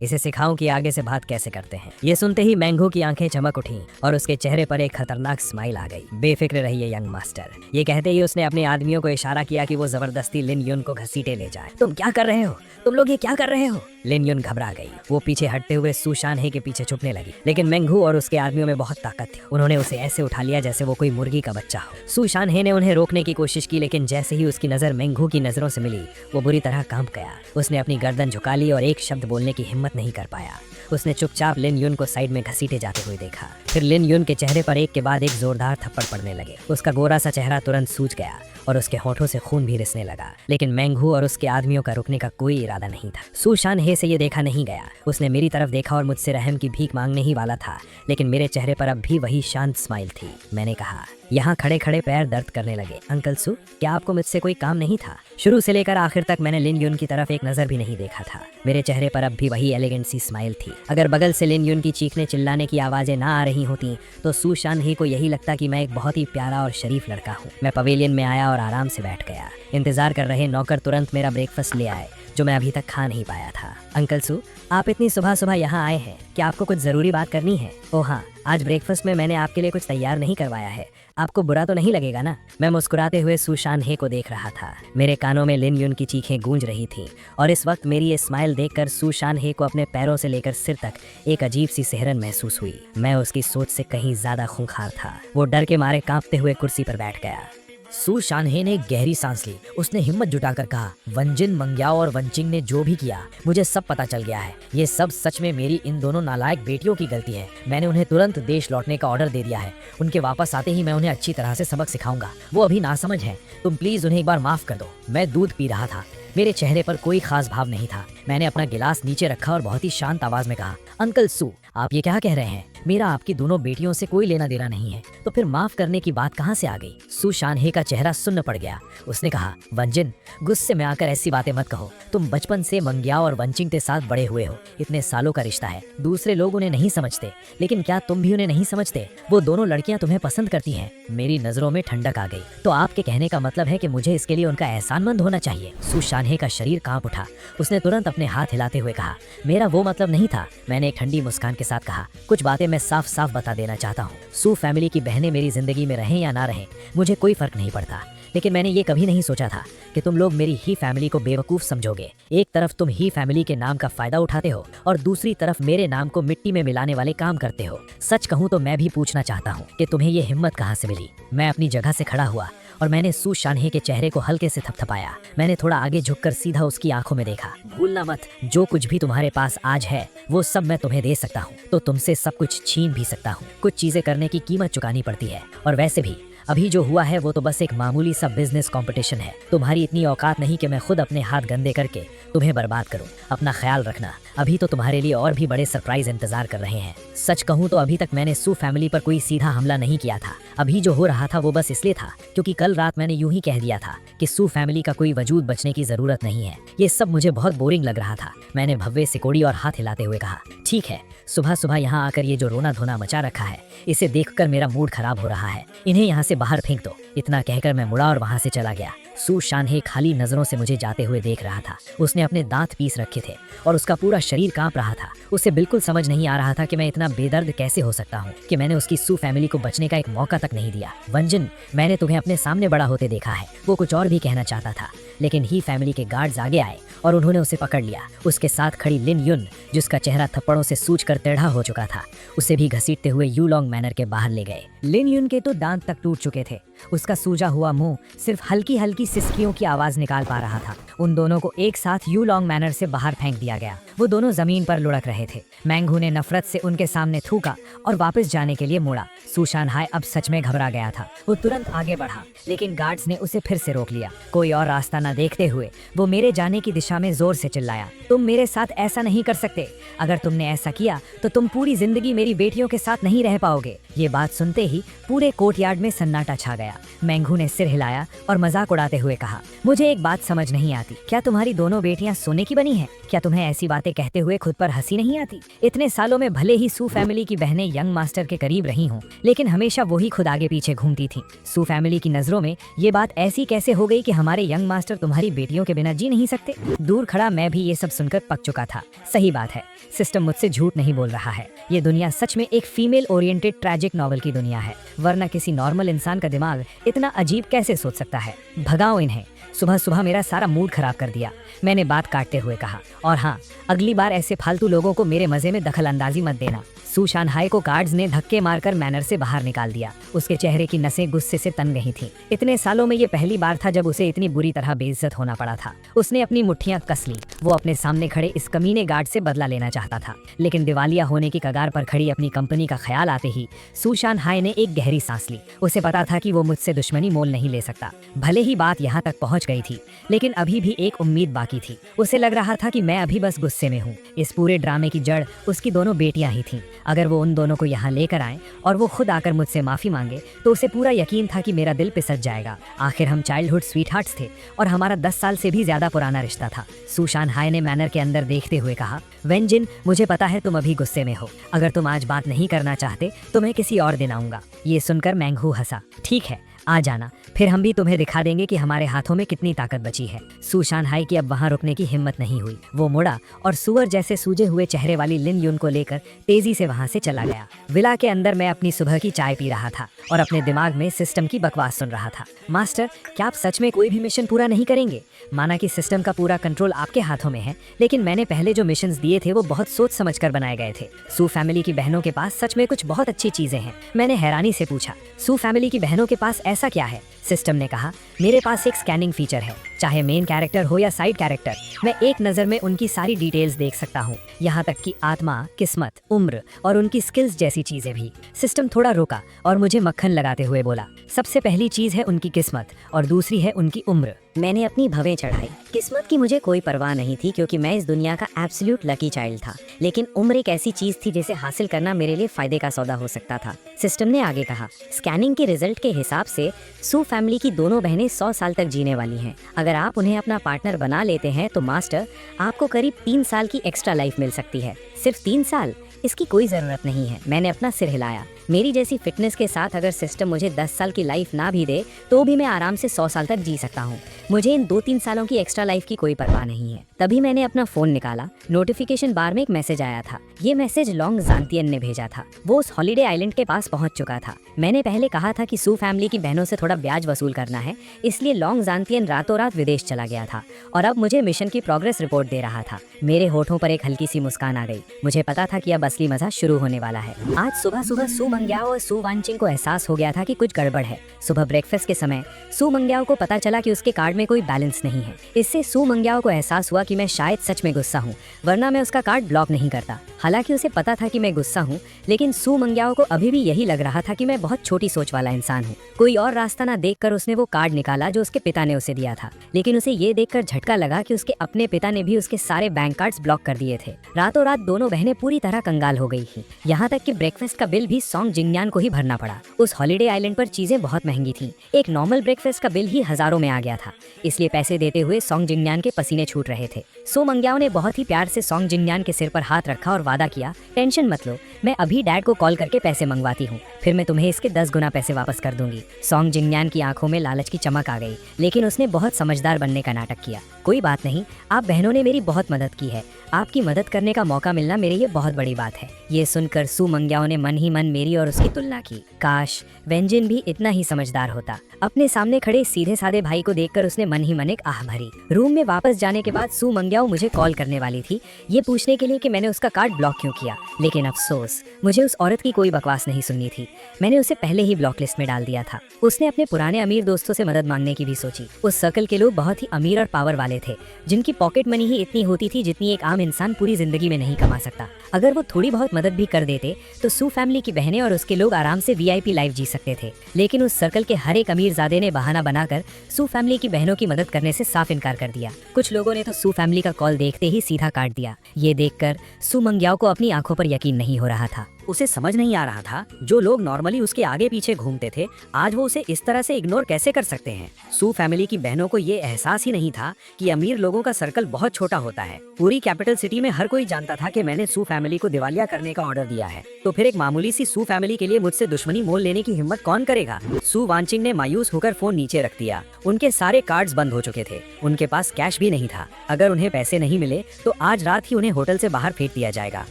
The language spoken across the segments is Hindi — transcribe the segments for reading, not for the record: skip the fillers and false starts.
इसे सिखाऊं कि आगे से बात कैसे करते हैं। ये सुनते ही मैंगो की आंखें चमक उठी और उसके चेहरे पर एक खतरनाक स्माइल आ गई। बेफिक्र रहिए यंग मास्टर। ये कहते ही उसने अपने आदमियों को इशारा किया कि वो जबरदस्ती लिन युन को घसीटे ले जाए। तुम क्या कर रहे हो? तुम लोग ये क्या कर रहे हो? लिन युन घबरा गई। वो पीछे हटते हुए सू शानहे के पीछे छुपने लगी, लेकिन मेंघू और उसके आदमियों में बहुत ताकत थी। उन्होंने उसे ऐसे उठा लिया जैसे वो कोई मुर्गी का बच्चा हो। सू शानहे ने उन्हें रोकने की कोशिश की, लेकिन जैसे ही उसकी नजर मेंघू की नजरों से मिली, वो बुरी तरह कांप गया। उसने अपनी गर्दन झुका ली और एक शब्द बोलने की हिम्मत नहीं कर पाया। उसने चुपचाप लिन युन को साइड में घसीटे जाते हुए देखा। फिर लिन युन के चेहरे पर एक के बाद एक जोरदार थप्पड़ पड़ने लगे। उसका गोरा सा चेहरा तुरंत सूज गया और उसके होठों से खून भी रिसने लगा, लेकिन मेंघू और उसके आदमियों का रुकने का कोई इरादा नहीं था। सू शानहे से ये देखा नहीं गया। उसने मेरी तरफ देखा और मुझसे रहम की भीख मांगने ही वाला था, लेकिन मेरे चेहरे पर अब भी वही शांत स्माइल थी। मैंने कहा, यहाँ खड़े खड़े पैर दर्द करने लगे। अंकल सू, क्या आपको मुझसे कोई काम नहीं था? शुरू से लेकर आखिर तक मैंने लिन युन की तरफ एक नजर भी नहीं देखा था। मेरे चेहरे पर अब भी वही एलिगेंट सी स्माइल थी। अगर बगल से लिन युन की चीखने चिल्लाने की आवाजें ना आ रही होती तो सू शानहे को यही लगता कि मैं एक बहुत ही प्यारा और शरीफ लड़का हूँ। मैं पवेलियन में आया और आराम से बैठ गया। इंतजार कर रहे नौकर तुरंत मेरा ब्रेकफास्ट ले आए, जो मैं अभी तक खा नहीं पाया था। अंकल सू, आप इतनी सुबह सुबह यहाँ आए हैं, क्या आपको कुछ जरूरी बात करनी है? ओह हाँ, आज ब्रेकफास्ट में मैंने आपके लिए कुछ तैयार नहीं करवाया है। आपको बुरा तो नहीं लगेगा ना? मैं मुस्कुराते हुए सू शानहे को देख रहा था। मेरे कानों में लिन युन की चीखें गूंज रही थीं और इस वक्त मेरी ये स्माइल देखकर सू शानहे को अपने पैरों से लेकर सिर तक एक अजीब सी सिहरन महसूस हुई। मैं उसकी सोच से कहीं ज्यादा खूंखार था। वो डर के मारे कांपते हुए कुर्सी पर बैठ गया। सू शानहे ने गहरी सांस ली। उसने हिम्मत जुटाकर कहा, वंजिन, मंग्याओ और वंचिंग ने जो भी किया, मुझे सब पता चल गया है। ये सब सच में मेरी इन दोनों नालायक बेटियों की गलती है। मैंने उन्हें तुरंत देश लौटने का ऑर्डर दे दिया है। उनके वापस आते ही मैं उन्हें अच्छी तरह से सबक सिखाऊंगा। वो अभी नासमझ हैं। तुम प्लीज उन्हें एक बार माफ कर दो। मैं दूध पी रहा था। मेरे चेहरे पर कोई खास भाव नहीं था। मैंने अपना गिलास नीचे रखा और बहुत ही शांत आवाज में कहा, अंकल सू, आप ये क्या कह रहे हैं? मेरा आपकी दोनों बेटियों से कोई लेना देना नहीं है, तो फिर माफ करने की बात कहाँ से आ गई? सू शानहे का चेहरा सुन्न पड़ गया। उसने कहा, वंजिन, गुस्से में आकर ऐसी बातें मत कहो। तुम बचपन से मंग्याओ और वंचिंग के साथ बड़े हुए हो। इतने सालों का रिश्ता है। दूसरे लोग उन्हें नहीं समझते, लेकिन क्या तुम भी उन्हें नहीं समझते? वो दोनों लड़कियां तुम्हें पसंद करती हैं। मेरी नजरों में ठंडक आ गई। तो आपके कहने का मतलब है कि मुझे इसके लिए उनका एहसानमंद होना चाहिए? सू शानहे का शरीर कांप उठा। उसने तुरंत अपने हाथ हिलाते हुए कहा, मेरा वो मतलब नहीं था। मैंने एक ठंडी मुस्कान के साथ कहा, कुछ बातें मैं साफ साफ बता देना चाहता हूँ। सू फैमिली की बहनें मेरी जिंदगी में रहें या ना रहें, मुझे कोई फर्क नहीं पड़ता, लेकिन मैंने ये कभी नहीं सोचा था कि तुम लोग मेरी ही फैमिली को बेवकूफ समझोगे। एक तरफ तुम ही फैमिली के नाम का फायदा उठाते हो और दूसरी तरफ मेरे नाम को मिट्टी में मिलाने वाले काम करते हो। सच कहूँ तो मैं भी पूछना चाहता हूँ कि तुम्हें ये हिम्मत कहाँ से मिली? मैं अपनी जगह से खड़ा हुआ और मैंने सू शानहे के चेहरे को हल्के से थपथपाया। मैंने थोड़ा आगे झुककर सीधा उसकी आंखों में देखा। भूलना मत, जो कुछ भी तुम्हारे पास आज है वो सब मैं तुम्हें दे सकता हूँ, तो तुमसे सब कुछ छीन भी सकता हूँ। कुछ चीजें करने की कीमत चुकानी पड़ती है, और वैसे भी अभी जो हुआ है वो तो बस एक मामूली सा बिजनेस कंपटीशन है। तुम्हारी इतनी औकात नहीं कि मैं खुद अपने हाथ गंदे करके तुम्हें बर्बाद करूं। अपना ख्याल रखना, अभी तो तुम्हारे लिए और भी बड़े सरप्राइज इंतजार कर रहे हैं। सच कहूं तो अभी तक मैंने सू फैमिली पर कोई सीधा हमला नहीं किया था। अभी जो हो रहा था वो बस इसलिए था क्योंकि कल रात मैंने यूं ही कह दिया था कि सू फैमिली का कोई वजूद बचने की जरूरत नहीं है। ये सब मुझे बहुत बोरिंग लग रहा था। मैंने भव्य सिकोड़ी और हाथ हिलाते हुए कहा, ठीक है, सुबह सुबह यहाँ आकर ये जो रोना धोना मचा रखा है, इसे देखकर मेरा मूड खराब हो रहा है। इन्हें यहाँ से बाहर फेंक दो। इतना कहकर मैं मुड़ा और वहाँ से चला गया। सू शानहे खाली नजरों से मुझे जाते हुए देख रहा था। उसने अपने दांत पीस रखे थे और उसका पूरा शरीर कांप रहा था। उसे बिल्कुल समझ नहीं आ रहा था कि मैं इतना बेदर्द कैसे हो सकता हूँ कि मैंने उसकी सू फैमिली को बचने का एक मौका तक नहीं दिया। वंजिन, मैंने तुम्हें अपने सामने बड़ा होते देखा है। वो कुछ और भी कहना चाहता था, लेकिन ही फैमिली के गार्ड्स आगे आए और उन्होंने उसे पकड़ लिया। उसके साथ खड़ी लिन युन, जिसका चेहरा थप्पड़ों से सूजकर टेढ़ा हो चुका था, उसे भी घसीटते हुए यूलोंग मैनर के बाहर ले गए। लिन युन के तो दांत तक टूट चुके थे। उसका सूजा हुआ मुंह सिर्फ हल्की हल्की सिसकियों की आवाज निकाल पा रहा था। उन दोनों को एक साथ यूलोंग मैनर से बाहर फेंक दिया गया। वो दोनों जमीन पर लुढ़क रहे थे। मैंगू ने नफरत से उनके सामने थूका और वापस जाने के लिए मुड़ा। सू शानहे अब सच में घबरा गया था। वो तुरंत आगे बढ़ा, लेकिन गार्ड्स ने उसे फिर से रोक लिया। कोई और रास्ता न देखते हुए वो मेरे जाने की दिशा में जोर से चिल्लाया, तुम मेरे साथ ऐसा नहीं कर सकते। अगर तुमने ऐसा किया तो तुम पूरी जिंदगी मेरी बेटियों के साथ नहीं रह पाओगे। ये बात सुनते ही पूरे कोर्टयार्ड में सन्नाटा छा गया। मैंगू ने सिर हिलाया और मजाक उड़ाते हुए कहा, मुझे एक बात समझ नहीं आती, क्या तुम्हारी दोनों बेटियां सोने की बनी हैं? क्या तुम्हें ऐसी बातें कहते हुए खुद पर हंसी नहीं आती? इतने सालों में भले ही सू फैमिली की बहनें यंग मास्टर के करीब रही हों, लेकिन हमेशा वही खुद आगे पीछे घूमती थीं। सू फैमिली की नजरों में ये बात ऐसी कैसे हो गई कि हमारे यंग मास्टर तुम्हारी बेटियों के बिना जी नहीं सकते? दूर खड़ा मैं भी ये सब सुनकर पक चुका था। सही बात है, सिस्टम मुझसे झूठ नहीं बोल रहा है। ये दुनिया सच में एक फीमेल ओरिएंटेड ट्रैजिक नॉवल की दुनिया है, वरना किसी नॉर्मल इंसान का दिमाग इतना अजीब कैसे सोच सकता है? भगाओ इन्हें। सुबह सुबह मेरा सारा मूड खराब कर दिया, मैंने बात काटते हुए कहा। और हाँ, अगली बार ऐसे फालतू लोगों को मेरे मजे में दखल अंदाजी मत देना। सू शानहाई को गार्ड्स ने धक्के मारकर मैनर से बाहर निकाल दिया। उसके चेहरे की नसें गुस्से से तन गई थीं। इतने सालों में ये पहली बार था जब उसे इतनी बुरी तरह बेइज्जत होना पड़ा था। उसने अपनी मुट्ठियां कस ली। वो अपने सामने खड़े इस कमीने गार्ड से बदला लेना चाहता था, लेकिन दिवालिया होने की कगार पर खड़ी अपनी कंपनी का ख्याल आते ही सू शानहाई ने एक गहरी सांस ली। उसे पता था कि वो मुझसे दुश्मनी मोल नहीं ले सकता। भले ही बात यहाँ तक पहुँच गई थी, लेकिन अभी भी एक उम्मीद बाकी थी। उसे लग रहा था कि मैं अभी बस गुस्से में हूँ। इस पूरे ड्रामे की जड़ उसकी दोनों बेटियां ही थीं। अगर वो उन दोनों को यहाँ लेकर आए और वो खुद आकर मुझसे माफी मांगे तो उसे पूरा यकीन था कि मेरा दिल पिसट जाएगा। आखिर हम चाइल्डहुड स्वीटहार्ट्स थे और हमारा 10 साल से भी ज्यादा पुराना रिश्ता था। सू शानहाई ने मैनर के अंदर देखते हुए कहा, वेंजिन, मुझे पता है तुम अभी गुस्से में हो। अगर तुम आज बात नहीं करना चाहते तो मैं किसी और दिन आऊंगा। ये सुनकर मैंगू हंसा। ठीक है, आ जाना, फिर हम भी तुम्हें दिखा देंगे कि हमारे हाथों में कितनी ताकत बची है। सू शानहाई की अब वहां रुकने की हिम्मत नहीं हुई। वो मुड़ा और सुअर जैसे सूजे हुए चेहरे वाली लिन यून को लेकर तेजी से वहां से चला गया। विला के अंदर मैं अपनी सुबह की चाय पी रहा था और अपने दिमाग में सिस्टम की बकवास सुन रहा था। मास्टर, क्या आप सच में कोई भी मिशन पूरा नहीं करेंगे? माना कि सिस्टम का पूरा कंट्रोल आपके हाथों में है, लेकिन मैंने पहले जो मिशन दिए थे वो बहुत सोच समझ कर बनाए गए थे। सू फैमिली की बहनों के पास सच में कुछ बहुत अच्छी चीजें हैं। मैंने हैरानी से पूछा, सू फैमिली की बहनों के पास ऐसा क्या है? सिस्टम ने कहा, मेरे पास एक स्कैनिंग फीचर है। चाहे मेन कैरेक्टर हो या साइड कैरेक्टर, मैं एक नज़र में उनकी सारी डिटेल्स देख सकता हूँ, यहाँ तक कि आत्मा, किस्मत, उम्र और उनकी स्किल्स जैसी चीजें भी। सिस्टम थोड़ा रुका और मुझे मक्खन लगाते हुए बोला, सबसे पहली चीज है उनकी किस्मत और दूसरी है उनकी उम्र। मैंने अपनी भवें चढ़ाई। किस्मत की मुझे कोई परवाह नहीं थी क्योंकि मैं इस दुनिया का एब्सोल्यूट लकी चाइल्ड था, लेकिन उम्र एक ऐसी चीज थी जिसे हासिल करना मेरे लिए फायदे का सौदा हो सकता था। सिस्टम ने आगे कहा, स्कैनिंग के रिजल्ट के हिसाब से सू फैमिली की दोनों बहनें 100 साल तक जीने वाली हैं। अगर आप उन्हें अपना पार्टनर बना लेते हैं तो मास्टर, आपको करीब 3 साल की एक्स्ट्रा लाइफ मिल सकती है। सिर्फ 3 साल? इसकी कोई जरूरत नहीं है। मैंने अपना सिर हिलाया। मेरी जैसी फिटनेस के साथ अगर सिस्टम मुझे 10 साल की लाइफ ना भी दे तो भी मैं आराम से 100 साल तक जी सकता हूँ। मुझे इन 2-3 सालों की एक्स्ट्रा लाइफ की कोई परवाह नहीं है। तभी मैंने अपना फोन निकाला। नोटिफिकेशन बार में एक मैसेज आया था। ये मैसेज लॉन्ग जानतियन ने भेजा था। वो उस हॉलीडे आइलैंड के पास पहुंच चुका था। मैंने पहले कहा था कि सू फैमिली की बहनों से थोड़ा ब्याज वसूल करना है, इसलिए लॉन्ग जानतियन रातों रात विदेश चला गया था और अब मुझे मिशन की प्रोग्रेस रिपोर्ट दे रहा था। मेरे होठों पर एक हल्की सी मुस्कान आ गई। मुझे पता था कि अब असली मजा शुरू होने वाला है। आज सुबह सुबह सू मंग्याओ और सू वानचिंग को एहसास हो गया था कि कुछ गड़बड़ है। सुबह ब्रेकफास्ट के समय सू मंग्याओ को पता चला कि उसके कार्ड में कोई बैलेंस नहीं है। इससे सू मंग्याओ को एहसास हुआ कि मैं शायद सच में गुस्सा हूँ, वरना मैं उसका कार्ड ब्लॉक नहीं करता। हालांकि उसे पता था कि मैं गुस्सा हूँ, लेकिन सू मंग्याओ को अभी भी यही लग रहा था कि मैं बहुत छोटी सोच वाला इंसान हूँ। कोई और रास्ता ना देखकर उसने वो कार्ड निकाला जो उसके पिता ने उसे दिया था, लेकिन उसे ये देखकर झटका लगा कि उसके अपने पिता ने भी उसके सारे बैंक कार्ड्स ब्लॉक कर दिए थे। रातों रात दोनों बहनें पूरी तरह कंगाल हो गई थी। यहाँ तक कि ब्रेकफास्ट का बिल भी सॉन्ग जिंगयान को ही भरना पड़ा। उस हॉलीडे आइलैंड पर चीजें बहुत महंगी थी। एक नॉर्मल ब्रेकफास्ट का बिल ही हजारों में आ गया था, इसलिए पैसे देते हुए सॉन्ग जिंगयान के पसीने छूट रहे थे। सू मंग्याओ ने बहुत ही प्यार से सॉन्ग जिंगयान के सिर पर हाथ रखा और वादा किया, टेंशन मत लो, मैं अभी डैड को कॉल करके पैसे मंगवाती हूँ, फिर मैं तुम्हें इसके 10 गुना पैसे वापस कर दूंगी। सॉन्ग जिंगयान की आंखों में लालच की चमक आ गई, लेकिन उसने बहुत समझदार बनने का नाटक किया। कोई बात नहीं, आप बहनों ने मेरी बहुत मदद की है, आपकी मदद करने का मौका मिलना मेरे लिए बहुत बड़ी बात है। ये सुनकर सू मंग्याओ ने मन ही मन मेरी और उसकी तुलना की। काश वेंजिन भी इतना ही समझदार होता। अपने सामने खड़े सीधे साधे भाई को देखकर उसने मन ही मन एक आह भरी। रूम में वापस जाने के बाद सू मंग्याओ मुझे कॉल करने वाली थी, ये पूछने के लिए कि मैंने उसका कार्ड ब्लॉक क्यों किया, लेकिन अफसोस मुझे उस औरत की कोई बकवास नहीं सुननी थी। मैंने उसे पहले ही ब्लॉक लिस्ट में डाल दिया था। उसने अपने पुराने अमीर दोस्तों से मदद मांगने की भी सोची। उस सर्कल के लोग बहुत ही अमीर और पावर वाले थे, जिनकी पॉकेट मनी ही इतनी होती थी जितनी एक आम इंसान पूरी जिंदगी में नहीं कमा सकता। अगर वो थोड़ी बहुत मदद भी कर देते तो सू फैमिली की बहनें और उसके लोग आराम से VIP लाइफ जी सकते थे। लेकिन उस सर्कल के हर एक अमीरजादे ने बहाना बनाकर सू फैमिली की बहनों की मदद करने से साफ इनकार कर दिया। कुछ लोगों ने तो सू फैमिली का कॉल देखते ही सीधा काट दिया। ये देखकर सू मंग्याओ को अपनी आंखों पर यकीन नहीं हो रहा था। उसे समझ नहीं आ रहा था जो लोग नॉर्मली उसके आगे पीछे घूमते थे आज वो उसे इस तरह से इग्नोर कैसे कर सकते हैं। सू फैमिली की बहनों को ये एहसास ही नहीं था कि अमीर लोगों का सर्कल बहुत छोटा होता है। पूरी कैपिटल सिटी में हर कोई जानता था कि मैंने सू फैमिली को दिवालिया करने का ऑर्डर दिया है, तो फिर एक मामूली सी सू फैमिली के लिए मुझसे दुश्मनी मोल लेने की हिम्मत कौन करेगा। सू वांचिंग ने मायूस होकर फोन नीचे रख दिया। उनके सारे कार्ड्स बंद हो चुके थे, उनके पास कैश भी नहीं था। अगर उन्हें पैसे नहीं मिले तो आज रात ही उन्हें होटल से बाहर फेंक दिया जाएगा।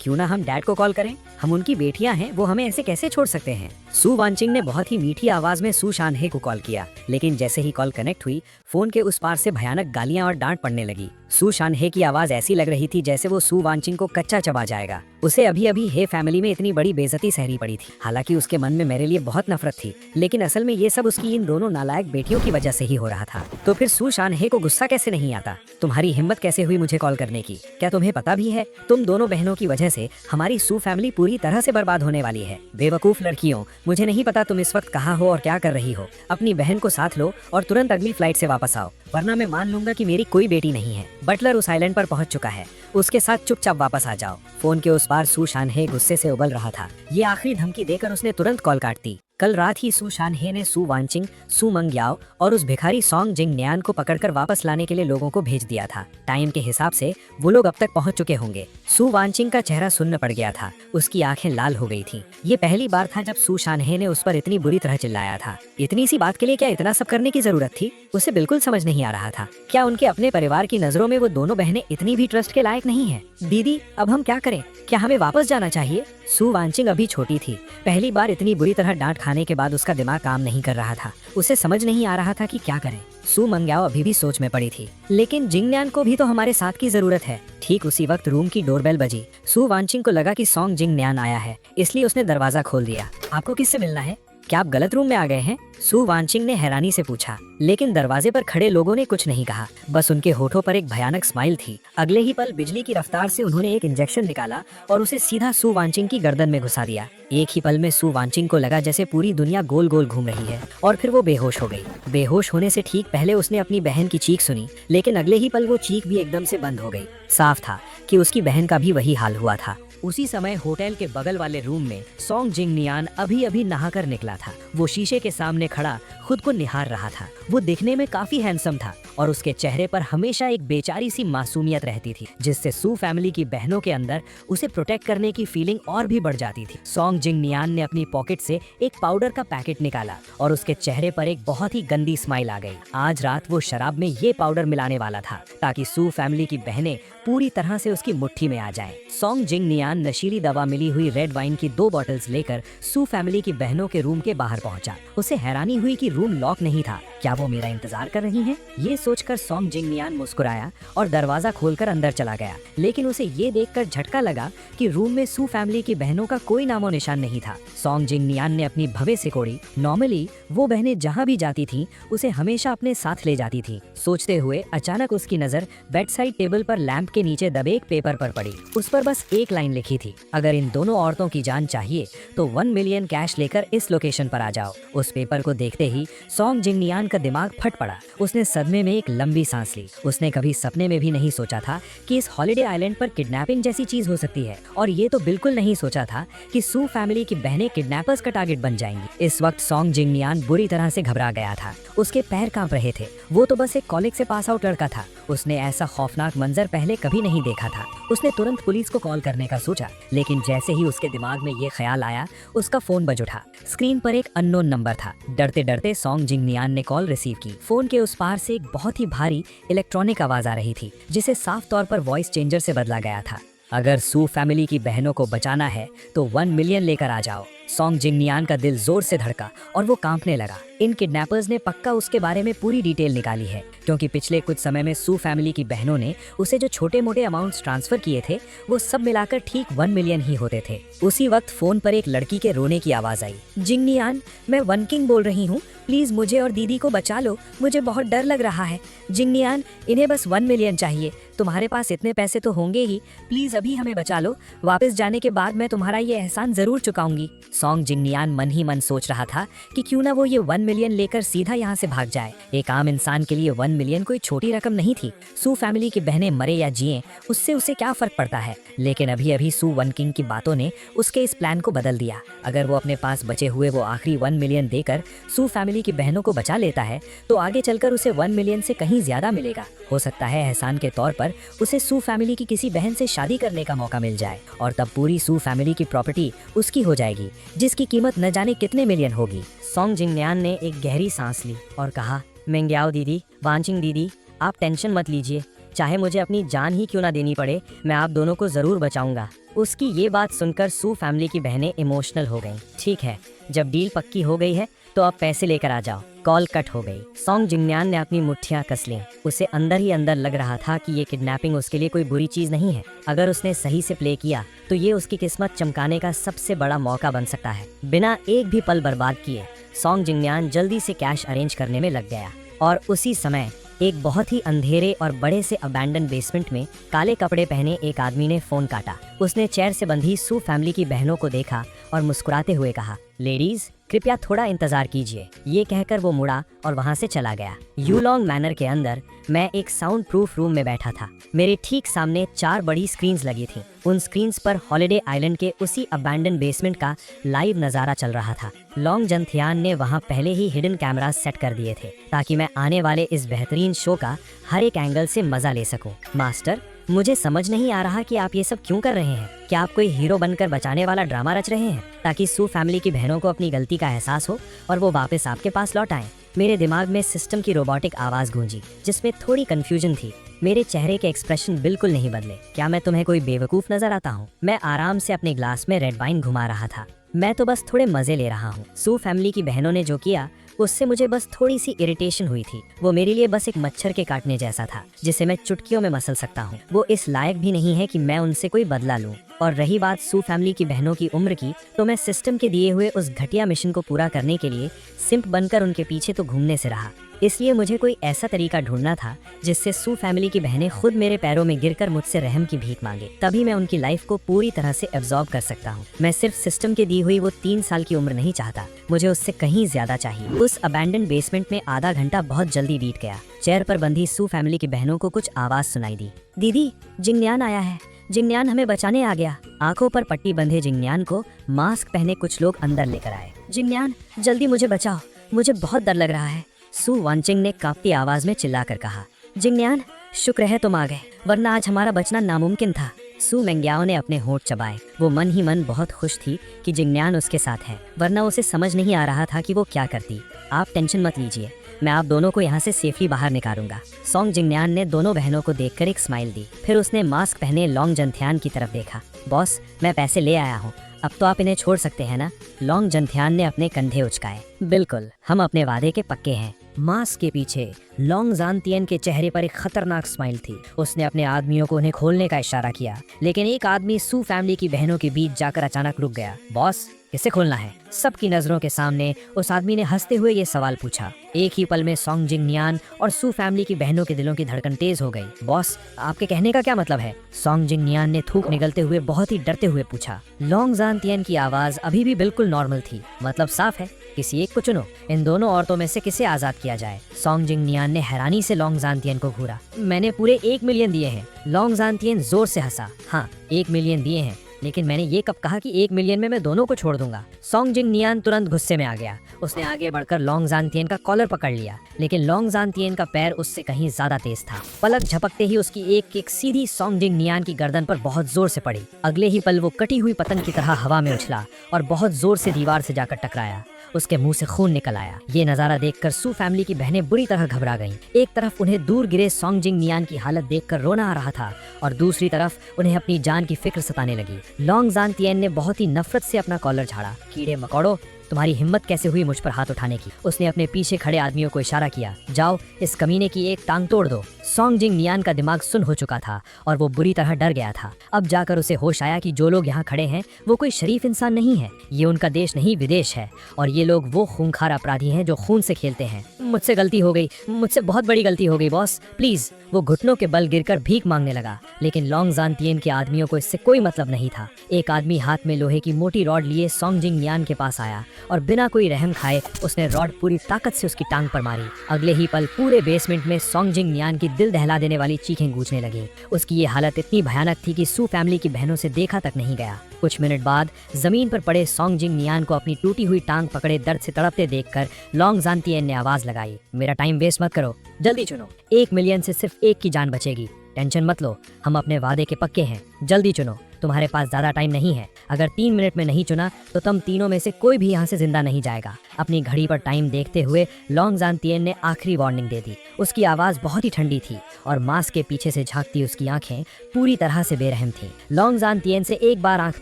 क्यों ना हम डैड को कॉल करें, हम उनकी बेटियां हैं, वो हमें ऐसे कैसे छोड़ सकते हैं। सू वांचिंग ने बहुत ही मीठी आवाज में सू शानहे को कॉल किया, लेकिन जैसे ही कॉल कनेक्ट हुई फोन के उस पार से भयानक गालियां और डांट पड़ने लगी। सू शानहे की आवाज ऐसी लग रही थी जैसे वो सू वांचिंग को कच्चा चबा जाएगा। उसे अभी अभी हे फैमिली में इतनी बड़ी बेइज्जती सहनी पड़ी थी। हालांकि उसके मन में मेरे लिए बहुत नफरत थी, लेकिन असल में ये सब उसकी इन दोनों नालायक बेटियों की वजह से ही हो रहा था। तो फिर सू शानहे को गुस्सा कैसे नहीं आता? तुम्हारी हिम्मत कैसे हुई मुझे कॉल करने की? क्या तुम्हें पता भी है तुम दोनों बहनों की वजह से हमारी सू फैमिली पूरी तरह से बर्बाद होने वाली है। बेवकूफ लड़कियों, मुझे नहीं पता तुम इस वक्त कहाँ हो और क्या कर रही हो। अपनी बहन को साथ लो और तुरंत अगली फ्लाइट से वापस आओ, वरना मैं मान लूंगा कि मेरी कोई बेटी नहीं है। बटलर उस आइलैंड पर पहुंच चुका है, उसके साथ चुपचाप वापस आ जाओ। फोन के उस पार सू शानहे गुस्से से उबल रहा था। ये आखिरी धमकी देकर उसने तुरंत कॉल काट दी। कल रात ही सू शानहे ने सू वांचिंग, सू मंग्याओ और उस भिखारी सॉन्ग जिंग न्यान को पकड़कर वापस लाने के लिए लोगों को भेज दिया था। टाइम के हिसाब से वो लोग अब तक पहुंच चुके होंगे। सू वांचिंग का चेहरा सुन्न पड़ गया था, उसकी आंखें लाल हो गई थीं। ये पहली बार था जब सू शानहे ने उस पर इतनी बुरी तरह चिल्लाया था। इतनी सी बात के लिए क्या इतना सब करने की जरूरत थी? उसे बिल्कुल समझ नहीं आ रहा था। क्या उनके अपने परिवार की नजरों में वो दोनों बहनें इतनी भी ट्रस्ट के लायक नहीं है? दीदी, अब हम क्या करें? क्या हमें वापस जाना चाहिए? सू वांचिंग अभी छोटी थी, पहली बार इतनी बुरी तरह डांट खाने के बाद उसका दिमाग काम नहीं कर रहा था। उसे समझ नहीं आ रहा था कि क्या करें। सू मंग्याओ अभी भी सोच में पड़ी थी, लेकिन जिंग न्यान को भी तो हमारे साथ की जरूरत है। ठीक उसी वक्त रूम की डोरबेल बजी। सू वांचिंग को लगा कि सॉन्ग जिंग न्यान आया है, इसलिए उसने दरवाजा खोल दिया। आपको किससे मिलना है? क्या आप गलत रूम में आ गए हैं? सू वांचिंग ने हैरानी से पूछा, लेकिन दरवाजे पर खड़े लोगों ने कुछ नहीं कहा, बस उनके होठों पर एक भयानक स्माइल थी। अगले ही पल बिजली की रफ्तार से उन्होंने एक इंजेक्शन निकाला और उसे सीधा सू वांचिंग की गर्दन में घुसा दिया। एक ही पल में सू वांचिंग को लगा जैसे पूरी दुनिया गोल गोल घूम रही है और फिर वो बेहोश हो गई। बेहोश होने से ठीक पहले उसने अपनी बहन की चीख सुनी, लेकिन अगले ही पल वो चीख भी एकदम से बंद हो गई। साफ था कि उसकी बहन का भी वही हाल हुआ था। उसी समय होटल के बगल वाले रूम में सॉन्ग जिंग नियान अभी अभी नहाकर निकला था। वो शीशे के सामने खड़ा खुद को निहार रहा था। वो दिखने में काफी हैंडसम था और उसके चेहरे पर हमेशा एक बेचारी सी मासूमियत रहती थी, जिससे सू फैमिली की बहनों के अंदर उसे प्रोटेक्ट करने की फीलिंग और भी बढ़ जाती थी। सॉन्ग जिंग नियान ने अपनी पॉकेट से एक पाउडर का पैकेट निकाला और उसके चेहरे पर एक बहुत ही गंदी स्माइल आ गई। आज रात वो शराब में ये पाउडर मिलाने वाला था ताकि सू फैमिली की बहनें पूरी तरह से उसकी मुट्ठी में आ जाएं। सॉन्ग जिंग नियान नशीली दवा मिली हुई रेड वाइन की 2 बॉटल्स लेकर सू फैमिली की बहनों के रूम के बाहर पहुंचा। उसे हैरानी हुई कि रूम लॉक नहीं था। क्या वो मेरा इंतजार कर रही हैं? ये सोचकर सॉन्ग जिंग नियान मुस्कुराया और दरवाजा खोलकर अंदर चला गया। लेकिन उसे ये देखकर झटका लगा कि रूम में सू फैमिली की बहनों का कोई नामो निशान नहीं था। सॉन्ग जिंग नियान ने अपनी भवें सिकोड़ी। नॉर्मली वो बहनें जहाँ भी जाती थीं, उसे हमेशा अपने साथ ले जाती थीं। सोचते हुए अचानक उसकी नजर बेड साइड टेबल पर लैंप के नीचे दबे एक पेपर पर पड़ी। उस पर बस एक लाइन लिखी थी, अगर इन दोनों औरतों की जान चाहिए तो 1 मिलियन कैश लेकर इस लोकेशन पर आ जाओ। उस पेपर को देखते ही सॉन्ग जिंग नियान का दिमाग फट पड़ा। उसने सदमे में एक लंबी सांस ली। उसने कभी सपने में भी नहीं सोचा था कि इस हॉलिडे आइलैंड पर किडनैपिंग जैसी चीज हो सकती है, और ये तो बिल्कुल नहीं सोचा था कि सू फैमिली की बहनें किडनैपर्स का टारगेट बन जाएंगी। इस वक्त सॉन्ग जिंग नियान बुरी तरह से घबरा गया था। उसके पैर कांप रहे थे। वो तो बस एक कॉलेज से पास आउट लड़का था। उसने ऐसा खौफनाक मंजर पहले कभी नहीं देखा था। उसने तुरंत पुलिस को कॉल करने का सोचा, लेकिन जैसे ही उसके दिमाग में ये ख्याल आया, उसका फोन बज उठा। स्क्रीन पर एक अननोन नंबर था। डरते डरते सॉन्ग जिंग नियान ने कॉल रिसीव की। फोन के उस पार से एक बहुत ही भारी इलेक्ट्रॉनिक आवाज आ रही थी, जिसे साफ तौर पर वॉइस चेंजर से बदला गया था। अगर सू फैमिली की बहनों को बचाना है तो 1 मिलियन लेकर आ जाओ। सॉन्ग जिंग नियान का दिल जोर से धड़का और वो कांपने लगा। इन किडनैपर्स ने पक्का उसके बारे में पूरी डिटेल निकाली है, क्योंकि पिछले कुछ समय में सू फैमिली की बहनों ने उसे जो छोटे मोटे अमाउंट्स ट्रांसफर किए थे, वो सब मिलाकर ठीक 1 मिलियन ही होते थे। उसी वक्त फोन पर एक लड़की के रोने की आवाज आई। जिंग नियान, मैं वन किंग बोल रही हूँ, प्लीज मुझे और दीदी को बचा लो, मुझे बहुत डर लग रहा है। जिंग नियान, इन्हें बस 1 मिलियन चाहिए, तुम्हारे पास इतने पैसे तो होंगे ही, प्लीज अभी हमें बचा लो, वापस जाने के बाद मैं तुम्हारा ये एहसान जरूर चुकाऊंगी। सॉन्ग जिंग नियान मन ही मन सोच रहा था कि क्यों ना वो ये 1 मिलियन लेकर सीधा यहाँ से भाग जाए। एक आम इंसान के लिए 1 मिलियन कोई छोटी रकम नहीं थी। सू फैमिली की बहनें मरे या जिए उससे उसे क्या फर्क पड़ता है। लेकिन अभी अभी सू वन किंग की बातों ने उसके इस प्लान को बदल दिया। अगर वो अपने पास बचे हुए वो आखिरी 1 मिलियन देकर सू फैमिली की बहनों को बचा लेता है तो आगे चलकर उसे 1 मिलियन से कहीं ज्यादा मिलेगा। हो सकता है एहसान के तौर पर उसे सू फैमिली की किसी बहन से शादी करने का मौका मिल जाए और तब पूरी सू फैमिली की प्रॉपर्टी उसकी हो जाएगी, जिसकी कीमत न जाने कितने मिलियन होगी। सोंग जिंगन्यान ने एक गहरी सांस ली और कहा, मेंग्याओ दीदी, वांचिंग दीदी, आप टेंशन मत लीजिए। चाहे मुझे अपनी जान ही क्यों ना देनी पड़े, मैं आप दोनों को जरूर बचाऊंगा। उसकी ये बात सुनकर सू फैमिली की बहनें इमोशनल हो गईं। ठीक है, जब डील पक्की हो गई है तो अब पैसे लेकर आ जाओ। कॉल कट हो गई। सोंग जिंगन्यान ने अपनी मुट्ठियां कस लीं। उसे अंदर ही अंदर लग रहा था कि ये किडनैपिंग उसके लिए कोई बुरी चीज नहीं है। अगर उसने सही से प्ले किया तो ये उसकी किस्मत चमकाने का सबसे बड़ा मौका बन सकता है। बिना एक भी पल बर्बाद किए सोंग जिंगन्यान जल्दी से कैश अरेंज करने में लग गया और उसी समय एक बहुत ही अंधेरे और बड़े से अबैंडन बेसमेंट में काले कपड़े पहने एक आदमी ने फोन काटा। उसने चेयर से बंधी सू फैमिली की बहनों को देखा और मुस्कुराते हुए कहा, लेडीज कृपया थोड़ा इंतजार कीजिए। ये कहकर वो मुड़ा और वहाँ से चला गया। यूलोंग मैनर के अंदर मैं एक साउंड प्रूफ रूम में बैठा था। मेरे ठीक सामने 4 बड़ी स्क्रीन्स लगी थी। उन स्क्रीन्स पर हॉलिडे आइलैंड के उसी अबैंडन बेसमेंट का लाइव नजारा चल रहा था। लोंग जंथियान ने वहाँ पहले ही हिडन कैमरा सेट कर दिए थे ताकि मैं आने वाले इस बेहतरीन शो का हर एक एंगल से मजा ले सकूं। मास्टर, मुझे समझ नहीं आ रहा कि आप ये सब क्यों कर रहे हैं। क्या आप कोई हीरो बनकर बचाने वाला ड्रामा रच रहे हैं ताकि सू फैमिली की बहनों को अपनी गलती का एहसास हो और वो वापस आपके पास लौट आएं? मेरे दिमाग में सिस्टम की रोबोटिक आवाज गूंजी जिसमें थोड़ी कंफ्यूजन थी। मेरे चेहरे के एक्सप्रेशन बिल्कुल नहीं बदले। क्या मैं तुम्हें कोई बेवकूफ नजर आता हूँ? मैं आराम से अपने ग्लास में रेड वाइन घुमा रहा था। मैं तो बस थोड़े मजे ले रहा हूँ। सू फैमिली की बहनों ने जो किया उससे मुझे बस थोड़ी सी इरिटेशन हुई थी। वो मेरे लिए बस एक मच्छर के काटने जैसा था जिसे मैं चुटकियों में मसल सकता हूँ। वो इस लायक भी नहीं है कि मैं उनसे कोई बदला लूँ। और रही बात सू फैमिली की बहनों की उम्र की, तो मैं सिस्टम के दिए हुए उस घटिया मिशन को पूरा करने के लिए सिंप बनकर उनके पीछे तो घूमने से रहा। इसलिए मुझे कोई ऐसा तरीका ढूंढना था जिससे सू फैमिली की बहनें खुद मेरे पैरों में गिरकर मुझसे रहम की भीख मांगे। तभी मैं उनकी लाइफ को पूरी तरह से एब्जॉर्ब कर सकता हूँ। मैं सिर्फ सिस्टम के दी हुई वो 3 साल की उम्र नहीं चाहता, मुझे उससे कहीं ज्यादा चाहिए। उस अबैंडन बेसमेंट में आधा घंटा बहुत जल्दी बीत गया। चेयर पर बंधी सू फैमिली की बहनों को कुछ आवाज सुनाई दी। दीदी, जिंगन्यान आया है। जिंगन्यान हमें बचाने आ गया। आंखों पर पट्टी बंधे जिंगन्यान को मास्क पहने कुछ लोग अंदर लेकर आए। जिंगन्यान, जल्दी मुझे बचाओ, मुझे बहुत डर लग रहा है, सू वांचिंग ने कांपती आवाज में चिल्लाकर कहा। जिंगन्यान, शुक्र है तुम आ गए, वरना आज हमारा बचना नामुमकिन था। सू मेंग्याओ ने अपने होंठ चबाए। वो मन ही मन बहुत खुश थी कि जिंगन्यान उसके साथ है, वरना उसे समझ नहीं आ रहा था कि वो क्या करती। आप टेंशन मत लीजिए, मैं आप दोनों को यहाँ से सेफली बाहर निकालूंगा। सोंग जिंगन्यान ने दोनों बहनों को देखकर एक स्माइल दी। फिर उसने मास्क पहने लोंग जंथियान की तरफ देखा। बॉस, मैं पैसे ले आया हूँ, अब तो आप इन्हें छोड़ सकते हैं ना? लोंग जंथियान ने अपने कंधे उचकाए। बिल्कुल, हम अपने वादे के पक्के हैं। मास्क के पीछे लोंग जानतियन के चेहरे पर एक खतरनाक स्माइल थी। उसने अपने आदमियों को उन्हें खोलने का इशारा किया, लेकिन एक आदमी सू फैमिली की बहनों के बीच जाकर अचानक रुक गया। बॉस, किसे खोलना है? सबकी नजरों के सामने उस आदमी ने हंसते हुए ये सवाल पूछा। एक ही पल में सोंग जिंगन्यान और सू फैमिली की बहनों के दिलों की धड़कन तेज हो गई। बॉस, आपके कहने का क्या मतलब है? सोंग जिंगन्यान ने थूक निगलते हुए बहुत ही डरते हुए पूछा। लोंग जानतियन की आवाज अभी भी बिल्कुल नॉर्मल थी। मतलब साफ है, किसी एक को चुनो, इन दोनों औरतों में से किसे आजाद किया जाए? सोंग जिंगन्यान ने हैरानी से लोंग जानतियन को घूरा। मैंने पूरे 1 मिलियन दिए हैं। लोंग जानतियन जोर से हंसा। हाँ, 1 मिलियन दिए हैं, लेकिन मैंने ये कब कहा कि 1 मिलियन में मैं दोनों को छोड़ दूंगा? सोंग जिंगन्यान तुरंत गुस्से में आ गया। उसने आगे बढ़कर लोंग जानतियन का कॉलर पकड़ लिया, लेकिन लोंग जानतियन का पैर उससे कहीं ज्यादा तेज था। पलक झपकते ही उसकी एक किक सीधी सोंग जिंगन्यान की गर्दन पर बहुत जोर से पड़ी। अगले ही पल वो कटी हुई पतंग की तरह हवा में उछला और बहुत जोर से दीवार से जाकर टकराया। उसके मुंह से खून निकल आया। ये नजारा देखकर सू फैमिली की बहनें बुरी तरह घबरा गईं। एक तरफ उन्हें दूर गिरे सोंग जिंगन्यान की हालत देखकर रोना आ रहा था और दूसरी तरफ उन्हें अपनी जान की फिक्र सताने लगी। लोंग जानतियन ने बहुत ही नफरत से अपना कॉलर झाड़ा। कीड़े मकोड़ो, तुम्हारी हिम्मत कैसे हुई मुझ पर हाथ उठाने की? उसने अपने पीछे खड़े आदमियों को इशारा किया। जाओ, इस कमीने की एक टांग तोड़ दो। सोंग जिंगन्यान का दिमाग सुन्न हो चुका था और वो बुरी तरह डर गया था। अब जाकर उसे होश आया कि जो लोग यहाँ खड़े हैं वो कोई शरीफ इंसान नहीं है। ये उनका देश नहीं, विदेश है, और ये लोग वो खूंखार अपराधी हैं जो खून से खेलते हैं। मुझसे गलती हो गई, मुझसे बहुत बड़ी गलती हो गई बॉस, प्लीज। वो घुटनों के बल गिरकर भीख मांगने लगा, लेकिन लोंग जानतियन के आदमियों को इससे कोई मतलब नहीं था। एक आदमी हाथ में लोहे की मोटी रॉड लिए सोंग जिंगन्यान के पास आया और बिना कोई रहम खाए उसने रॉड पूरी ताकत से उसकी टांग पर मारी। अगले ही पल पूरे बेसमेंट में सोंग जिंग नियान की दिल दहला देने वाली चीखें गूंजने लगी। उसकी ये हालत इतनी भयानक थी कि सू फैमिली की बहनों से देखा तक नहीं गया। कुछ मिनट बाद जमीन पर पड़े सोंग जिंग नियान को अपनी टूटी हुई टांग पकड़े दर्द से तड़पते देखकर लोंग जानतियन ने आवाज लगाई, मेरा टाइम वेस्ट मत करो, जल्दी चुनो। 1 मिलियन से सिर्फ एक की जान बचेगी, टेंशन मत लो, हम अपने वादे के पक्के हैं, जल्दी चुनो, तुम्हारे पास ज्यादा टाइम नहीं है। अगर 3 मिनट में नहीं चुना तो तुम तीनों में से कोई भी यहाँ से जिंदा नहीं जाएगा। अपनी घड़ी पर टाइम देखते हुए लोंग जानतियन ने आखिरी वार्निंग दे दी। उसकी आवाज बहुत ही ठंडी थी और मास्क के पीछे से झांकती उसकी आंखें पूरी तरह से बेरहम थीं। लोंग जानतियन से एक बार आंख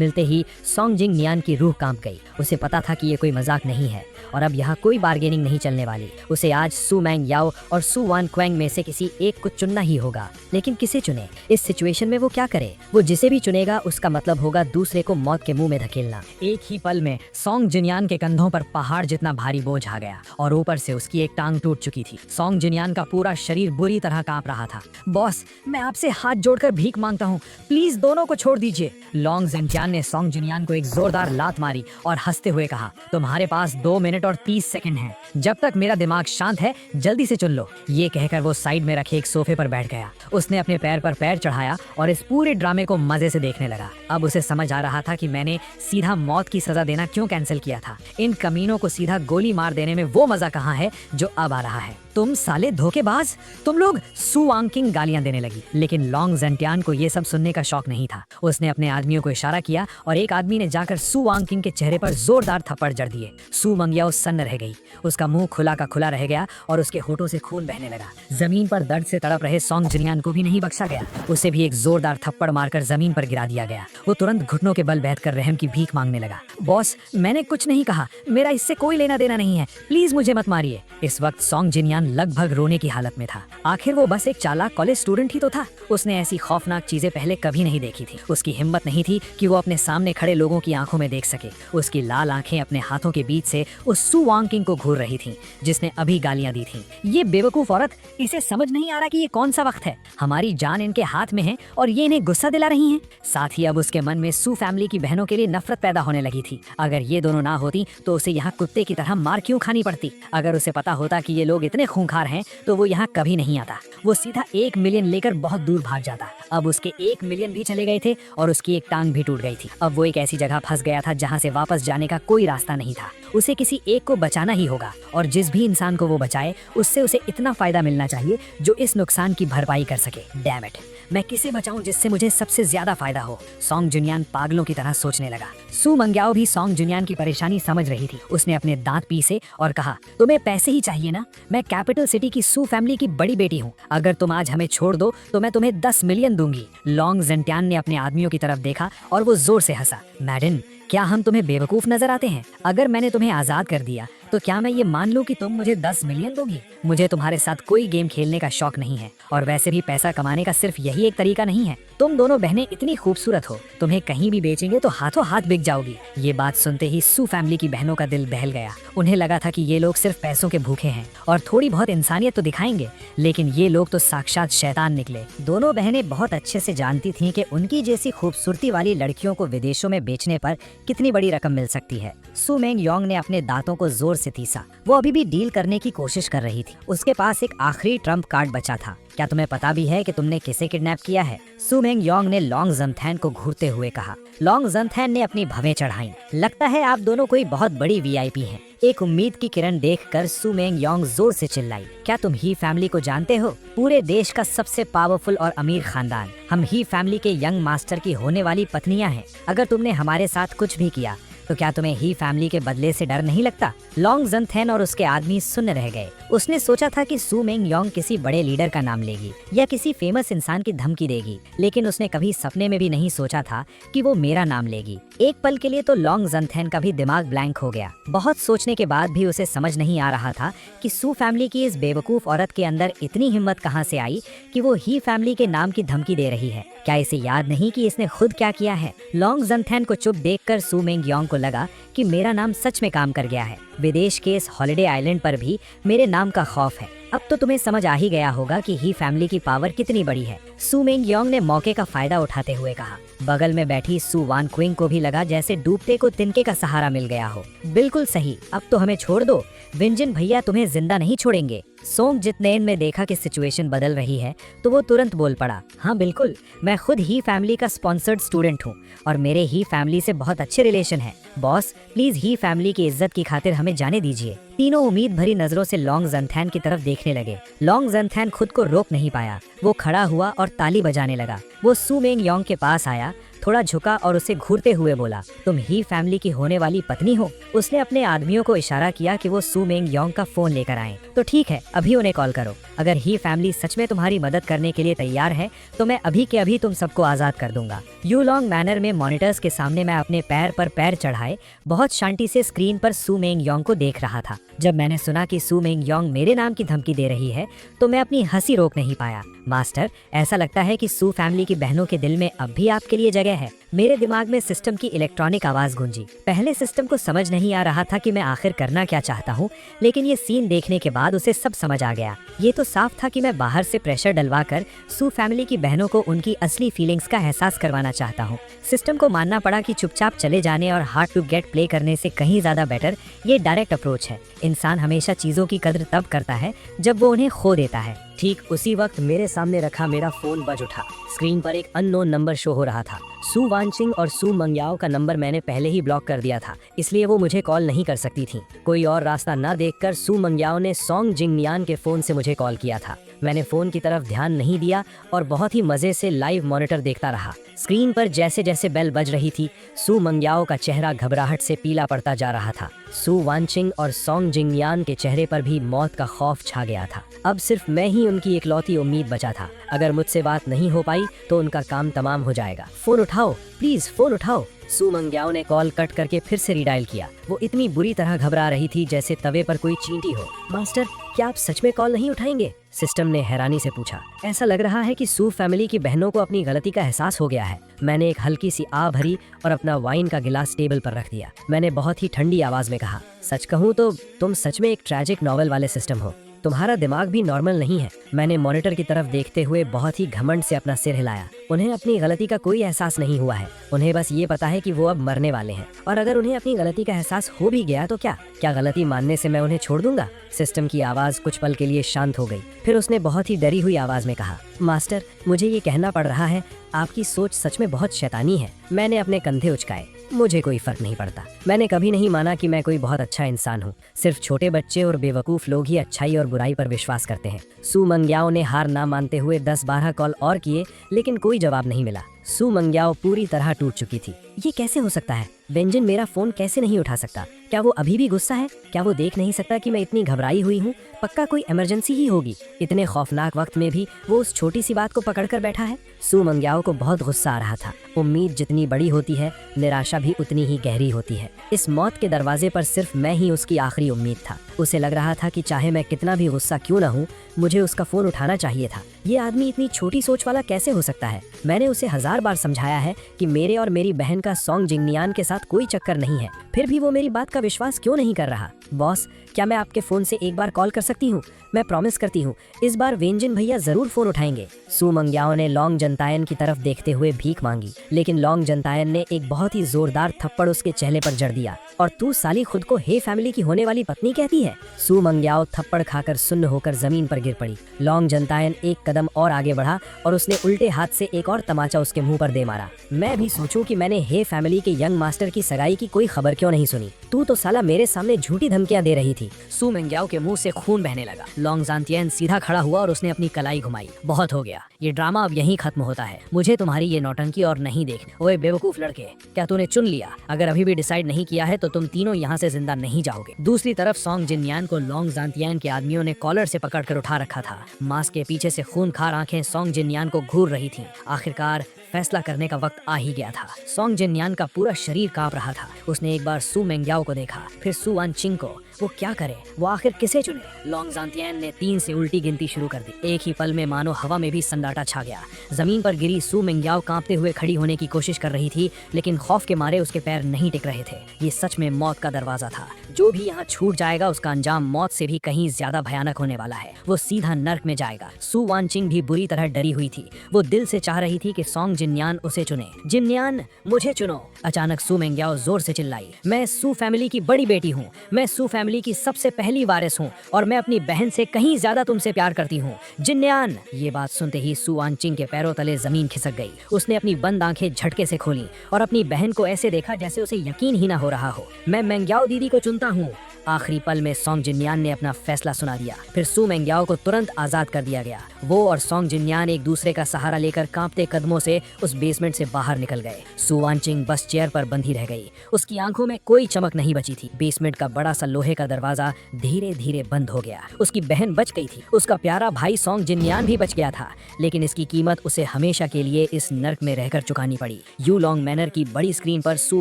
मिलते ही सोंग जिंग नियान की रूह कांप गई। उसे पता था कि ये कोई मजाक नहीं है और अब यहाँ कोई बार्गेनिंग नहीं चलने वाली। उसे आज सू मैंग याओ और सू वान क्वेंग में से किसी एक को चुनना ही होगा। लेकिन किसे चुने? इस सिचुएशन में वो क्या करे? वो जिसे भी चुनेगा उसका मतलब होगा दूसरे को मौत के मुंह में धकेलना। एक ही पल में सोंग जिनयान के कंधों पर पहाड़ जितना भारी बोझ आ गया और ऊपर से उसकी एक टांग टूट चुकी थी। सोंग जिनयान का पूरा शरीर बुरी तरह कांप रहा था। बॉस, मैं आपसे हाथ जोड़कर भीख मांगता हूँ, प्लीज दोनों को छोड़ दीजिए। लोंग जिनयान ने सोंग जिनयान को एक जोरदार लात मारी और हंसते हुए कहा, तुम्हारे पास 2 मिनट और 30 सेकंड हैं। जब तक मेरा दिमाग शांत है जल्दी से चुन लो। ये कहकर वो साइड में रखे एक सोफे पर बैठ गया। उसने अपने पैर पर पैर चढ़ाया और इस पूरे ड्रामे को मजे से देखने लगा। अब उसे समझ आ रहा था कि मैंने सीधा मौत की सजा देना क्यों कैंसिल किया था। इन कमीनों को सीधा गोली मार देने में वो मजा कहाँ है जो अब आ रहा है। तुम साले धोखेबाज, तुम लोग। सू वांकिंग गालियां देने लगी, लेकिन लोंग ज़ेंटियान को ये सब सुनने का शौक नहीं था। उसने अपने आदमियों को इशारा किया और एक आदमी ने जाकर सू वांकिंग के चेहरे पर जोरदार थप्पड़ जड़ दिए। सू मंगियाओ सन्न रह गई। उसका मुंह खुला का खुला रह गया और उसके होठों से खून बहने लगा। जमीन पर दर्द से तड़प रहे सोंग जिनयान को भी नहीं बख्शा गया। उसे भी एक जोरदार थप्पड़ मारकर जमीन पर गिरा दिया गया। वो तुरंत घुटनों के बल बैठकर रहम की भीख मांगने लगा। बॉस, मैंने कुछ नहीं कहा, मेरा इससे कोई लेना देना नहीं है, प्लीज मुझे मत मारिए। इस वक्त सोंग जिनयान लगभग रोने की हालत में था। आखिर वो बस एक चालाक कॉलेज स्टूडेंट ही तो था। उसने ऐसी खौफनाक चीजें पहले कभी नहीं देखी थी। उसकी हिम्मत नहीं थी कि वो अपने सामने खड़े लोगों की आंखों में देख सके। उसकी लाल आंखें अपने हाथों के बीच से उस सू वांकिंग को घूर रही थीं, जिसने अभी गालियां दी थीं। ये बेवकूफ औरत, इसे समझ नहीं आ रहा कि ये कौन सा वक्त है। हमारी जान इनके हाथ में है और ये इन्हें गुस्सा दिला रही हैं। साथ ही अब उसके मन में सू फैमिली की बहनों के लिए नफरत पैदा होने लगी थी। अगर ये दोनों ना होती तो उसे यहाँ कुत्ते की तरह मार क्यों खानी पड़ती? अगर उसे पता होता कि ये लोग इतने खूंखार हैं तो वो यहाँ कभी नहीं आता। वो सीधा 1 मिलियन लेकर बहुत दूर भाग जाता। अब उसके 1 मिलियन भी चले गए थे और उसकी एक टांग भी टूट गई थी। अब वो एक ऐसी जगह फंस गया था जहाँ से वापस जाने का कोई रास्ता नहीं था। उसे किसी एक को बचाना ही होगा और जिस भी इंसान को वो बचाए उससे उसे इतना फायदा मिलना चाहिए जो इस नुकसान की भरपाई कर सके। डैम इट, मैं किसे बचाऊं जिससे मुझे सबसे ज्यादा फायदा हो? सोंग जिनयान पागलों की तरह सोचने लगा। सू मंग्याओ भी सोंग जिनयान की परेशानी समझ रही थी। उसने अपने दांत पीसे और कहा, तुम्हें पैसे ही चाहिए ना? मैं कैपिटल सिटी की सू फैमिली की बड़ी बेटी हूँ। अगर तुम आज हमें छोड़ दो तो मैं तुम्हें 10 मिलियन दूंगी। लोंग ज़ेंटियान ने अपने आदमियों की तरफ देखा और वो जोर से हंसा। मैडम, क्या हम तुम्हें बेवकूफ नजर आते हैं? अगर मैंने तुम्हें आजाद कर दिया तो क्या मैं ये मान लूं कि तुम मुझे 10 मिलियन दोगी? मुझे तुम्हारे साथ कोई गेम खेलने का शौक नहीं है और वैसे भी पैसा कमाने का सिर्फ यही एक तरीका नहीं है। तुम दोनों बहनें इतनी खूबसूरत हो, तुम्हें कहीं भी बेचेंगे तो हाथों हाथ बिक जाओगी। ये बात सुनते ही सू फैमिली की बहनों का दिल बहल गया। उन्हें लगा था कि ये लोग सिर्फ पैसों के भूखे हैं और थोड़ी बहुत इंसानियत तो दिखाएंगे, लेकिन ये लोग तो साक्षात शैतान निकले। दोनों बहनें बहुत अच्छे से जानती थीं कि उनकी जैसी खूबसूरती वाली लड़कियों को विदेशों में बेचने पर कितनी बड़ी रकम मिल सकती है। सू मेंग योंग ने अपने दांतों को जोर से तीसा। वो अभी भी डील करने की कोशिश कर रही थी। उसके पास एक आखिरी ट्रम्प कार्ड बचा था। क्या तुम्हें पता भी है कि तुमने किसे किडनैप किया है? सू मेंग योंग ने लोंग ज़ेंथैन को घूरते हुए कहा। लोंग ज़ेंथैन ने अपनी भवें चढ़ाई। लगता है आप दोनों कोई बहुत बड़ी वीआईपी हैं। एक उम्मीद की किरण देखकर सू मेंग योंग जोर से चिल्लाई, क्या तुम ही फैमिली को जानते हो? पूरे देश का सबसे पावरफुल और अमीर खानदान। हम ही फैमिली के यंग मास्टर की होने वाली पत्नियां हैं। अगर तुमने हमारे साथ कुछ भी किया तो क्या तुम्हें ही फैमिली के बदले से डर नहीं लगता? लोंग ज़ेंथैन और उसके आदमी सुन्न रह गए। उसने सोचा था कि सू मेंग योंग किसी बड़े लीडर का नाम लेगी या किसी फेमस इंसान की धमकी देगी, लेकिन उसने कभी सपने में भी नहीं सोचा था कि वो मेरा नाम लेगी। एक पल के लिए तो लोंग ज़ेंथैन का भी दिमाग ब्लैंक हो गया। बहुत सोचने के बाद भी उसे समझ नहीं आ रहा था कि सू फैमिली की इस बेवकूफ औरत के अंदर इतनी हिम्मत कहाँ से आई कि वो ही फैमिली के नाम की धमकी दे रही है। क्या इसे याद नहीं कि इसने खुद क्या किया है? लोंग ज़ेंथैन को चुप देखकर सू मेंग योंग को लगा कि मेरा नाम सच में काम कर गया है। विदेश के इस हॉलिडे आइलैंड पर भी मेरे नाम का खौफ है। अब तो तुम्हें समझ आ ही गया होगा कि ही फैमिली की पावर कितनी बड़ी है, सू मेंग योंग ने मौके का फायदा उठाते हुए कहा। बगल में बैठी सू वान क्विंग को भी लगा जैसे डूबते को तिनके का सहारा मिल गया हो। बिल्कुल सही, अब तो हमें छोड़ दो, विंजिन भैया तुम्हें जिंदा नहीं छोड़ेंगे। सोंग जितनेन ने देखा कि सिचुएशन बदल रही है तो वो तुरंत बोल पड़ा, हाँ बिल्कुल, मैं खुद ही फैमिली का स्पॉन्सर्ड स्टूडेंट हूँ और मेरे ही फैमिली से बहुत अच्छे रिलेशन है। बॉस प्लीज ही फैमिली की इज्जत की खातिर हमें जाने दीजिए। तीनों उम्मीद भरी नजरों से लॉन्ग जंथैन की तरफ देखने लगे। लॉन्ग जंथैन खुद को रोक नहीं पाया, वो खड़ा हुआ और ताली बजाने लगा। वो सू मेंग योंग के पास आया, थोड़ा झुका और उसे घूरते हुए बोला, तुम ही फैमिली की होने वाली पत्नी हो। उसने अपने आदमियों को इशारा किया कि वो सू मेंग योंग का फोन लेकर आएं। तो ठीक है, अभी उन्हें कॉल करो। अगर ही फैमिली सच में तुम्हारी मदद करने के लिए तैयार है तो मैं अभी के अभी तुम सबको आजाद कर दूंगा। यू लॉन्ग मैनर में मॉनिटर्स के सामने मैं अपने पैर पर पैर चढ़ाए बहुत शांति से स्क्रीन पर सू मेंग योंग को देख रहा था। जब मैंने सुना कि सू मेंग योंग मेरे नाम की धमकी दे रही है तो मैं अपनी हंसी रोक नहीं पाया। मास्टर, ऐसा लगता है कि सू फैमिली की बहनों के दिल में अब भी आपके लिए जगह है। मेरे दिमाग में सिस्टम की इलेक्ट्रॉनिक आवाज गूंजी। पहले सिस्टम को समझ नहीं आ रहा था कि मैं आखिर करना क्या चाहता हूँ, लेकिन ये सीन देखने के बाद उसे सब समझ आ गया। ये तो साफ था कि मैं बाहर से प्रेशर डलवाकर सू फैमिली की बहनों को उनकी असली फीलिंग्स का एहसास करवाना चाहता हूँ। सिस्टम को मानना पड़ा कि चुपचाप चले जाने और हार्ड टू गेट प्ले करने से कहीं ज्यादा बेटर ये डायरेक्ट अप्रोच है। इंसान हमेशा चीजों की कद्र तब करता है जब वो उन्हें खो देता है। ठीक उसी वक्त मेरे सामने रखा मेरा फोन बज उठा। स्क्रीन पर एक अननोन नंबर शो हो रहा था। सू वानचिंग और सू मंग्याओ का नंबर मैंने पहले ही ब्लॉक कर दिया था, इसलिए वो मुझे कॉल नहीं कर सकती थी। कोई और रास्ता न देखकर सू मंग्याओ ने सोंग जिंगनियान के फोन से मुझे कॉल किया था। मैंने फोन की तरफ ध्यान नहीं दिया और बहुत ही मजे से लाइव मॉनिटर देखता रहा। स्क्रीन पर जैसे जैसे बेल बज रही थी, सू मंग्याओ का चेहरा घबराहट से पीला पड़ता जा रहा था। सू वानचिंग और सोंग जिंगनियान के चेहरे पर भी मौत का खौफ छा गया था। अब सिर्फ मैं ही उनकी इकलौती उम्मीद बचा था। अगर मुझसे बात नहीं हो पाई तो उनका काम तमाम हो जाएगा। फोन उठाओ प्लीज, फोन उठाओ। सू मंग्याओ ने कॉल कट करके फिर से रीडायल किया। वो इतनी बुरी तरह घबरा रही थी जैसे तवे पर कोई चींटी हो। मास्टर, क्या आप सच में कॉल नहीं उठाएंगे? सिस्टम ने हैरानी से पूछा। ऐसा लग रहा है कि सू फैमिली की बहनों को अपनी गलती का एहसास हो गया है। मैंने एक हल्की सी आ भरी और अपना वाइन का गिलास टेबल पर रख दिया। मैंने बहुत ही ठंडी आवाज में कहा, सच कहूँ तो तुम सच में एक ट्रैजिक नॉवेल वाले सिस्टम हो। तुम्हारा दिमाग भी नॉर्मल नहीं है। मैंने मॉनिटर की तरफ देखते हुए बहुत ही घमंड से अपना सिर हिलाया। उन्हें अपनी गलती का कोई एहसास नहीं हुआ है। उन्हें बस ये पता है कि वो अब मरने वाले हैं, और अगर उन्हें अपनी गलती का एहसास हो भी गया तो क्या गलती मानने से मैं उन्हें छोड़ दूंगा? सिस्टम की आवाज कुछ पल के लिए शांत हो गई। फिर उसने बहुत ही डरी हुई आवाज में कहा, मास्टर, मुझे ये कहना पड़ रहा है, आपकी सोच सच में बहुत शैतानी है। मैंने अपने कंधे उचकाए। मुझे कोई फर्क नहीं पड़ता। मैंने कभी नहीं माना कि मैं कोई बहुत अच्छा इंसान हूँ। सिर्फ छोटे बच्चे और बेवकूफ लोग ही अच्छाई और बुराई पर विश्वास करते हैं। सू मंग्याओ ने हार ना मानते हुए 10-12 कॉल और किए, लेकिन कोई जवाब नहीं मिला। सू मंग्याओ पूरी तरह टूट चुकी थी। ये कैसे हो सकता है? वेंजिन मेरा फोन कैसे नहीं उठा सकता? क्या वो अभी भी गुस्सा है? क्या वो देख नहीं सकता कि मैं इतनी घबराई हुई हूँ? पक्का कोई इमरजेंसी ही होगी। इतने खौफनाक वक्त में भी वो उस छोटी सी बात को पकड़ कर बैठा है। सू मंग्याओ को बहुत गुस्सा आ रहा था। उम्मीद जितनी बड़ी होती है, निराशा भी उतनी ही गहरी होती है। इस मौत के दरवाजे पर सिर्फ मैं ही उसकी आखिरी उम्मीद था। उसे लग रहा था कि चाहे मैं कितना भी गुस्सा क्यों न हूँ, मुझे उसका फोन उठाना चाहिए था। ये आदमी इतनी छोटी सोच वाला कैसे हो सकता है? मैंने उसे 1000 बार समझाया है कि मेरे और मेरी बहन का सोंग जिंगनियान के साथ कोई चक्कर नहीं है, फिर भी वो मेरी बात का विश्वास क्यों नहीं कर रहा? बॉस, क्या मैं आपके फोन से एक बार कॉल कर सकती हूँ? मैं प्रॉमिस करती हूँ, इस बार वेंजिन भैया जरूर फोन उठाएंगे। सू मंग्याओ ने लॉन्ग जंतायन की तरफ देखते हुए भीख मांगी, लेकिन लॉन्ग जंतायन ने एक बहुत ही जोरदार थप्पड़ उसके चेहरे पर जड़ दिया। और तू साली खुद को हे फैमिली की होने वाली पत्नी कहती है? सू मंग्याओ थप्पड़ खाकर सुन्न होकर जमीन पर गिर पड़ी। लॉन्ग जंतायन एक कदम और आगे बढ़ा और उसने उल्टे हाथ से एक और तमाचा उसके मुंह पर दे मारा। मैं भी सोचूं कि मैंने हे फैमिली के यंग मास्टर की सगाई की कोई खबर क्यों नहीं सुनी। तू तो साला मेरे सामने झूठी धमकियां दे रही थी। सू मंग्याओ के मुंह से खून बहने लगा। लॉन्ग जंतायन सीधा खड़ा हुआ और उसने अपनी कलाई घुमाई। बहुत हो गया, ये ड्रामा अब यहीं खत्म होता है। मुझे तुम्हारी ये नौटंकी और नहीं देखने। ओए बेवकूफ लड़के, क्या तूने चुन लिया? अगर अभी भी डिसाइड नहीं किया है तो तुम तीनों यहाँ से जिंदा नहीं जाओगे। दूसरी तरफ सोंग जिनयान को लॉन्ग जंतायन के आदमियों ने कॉलर से पकड़कर उठा रखा था। मास्क के पीछे से खूनखार आंखें सोंग जिनयान को घूर रही थीं। आखिरकार फैसला करने का वक्त आ ही गया था। सॉन्ग जिनयान का पूरा शरीर कांप रहा था। उसने एक बार सू मेंग्याओ को देखा, फिर सू वानचिंग को। वो क्या करे, वो आखिर किसे चुने? लॉन्ग जानतियान ने 3 से उल्टी गिनती शुरू कर दी। एक ही पल में मानो हवा में भी सन्नाटा छा गया। जमीन पर गिरी सू मेंग्याओ कांपते हुए खड़ी होने की कोशिश कर रही थी, लेकिन खौफ के मारे उसके पैर नहीं टिक रहे थे। ये सच में मौत का दरवाजा था। जो भी यहाँ छूट जाएगा उसका अंजाम मौत से भी कहीं ज्यादा भयानक होने वाला है। वो सीधा नर्क में जाएगा। सू वानचिंग भी बुरी तरह डरी हुई थी। वो दिल से चाह रही थी कि सॉन्ग जिनयान उसे चुने। जिनयान, मुझे चुनो। अचानक सू मेंग्याओ जोर से चिल्लाई, मैं सू फैमिली की बड़ी बेटी हूँ, मैं सू फैमिली की सबसे पहली वारिस हूँ और मैं अपनी बहन से कहीं ज्यादा तुमसे प्यार करती हूँ। जिनयान। ये बात सुनते ही सू वानचिंग के पैरों तले जमीन खिसक गई। उसने अपनी बंद आंखें झटके से खोली और अपनी बहन को ऐसे देखा जैसे उसे यकीन ही ना हो रहा हो। मैं मेंग्याओ दीदी को चुनता हूँ। आखिरी पल में सॉन्ग जिनयान ने अपना फैसला सुना दिया। फिर सू मेंग्याओ को तुरंत आजाद कर दिया गया। वो और सॉन्ग जिनयान एक दूसरे का सहारा लेकर कांपते कदमों से उस बेसमेंट से बाहर निकल गए। सू वानचिंग बस चेयर पर बंधी रह गई। उसकी आंखों में कोई चमक नहीं बची थी। बेसमेंट का बड़ा सा लोहे का दरवाजा धीरे धीरे बंद हो गया। उसकी बहन बच गई थी, उसका प्यारा भाई सॉन्ग जिनयान भी बच गया था, लेकिन इसकी कीमत उसे हमेशा के लिए इस नर्क में रहकर चुकानी पड़ी। यू लॉन्ग मैनर की बड़ी स्क्रीन पर सू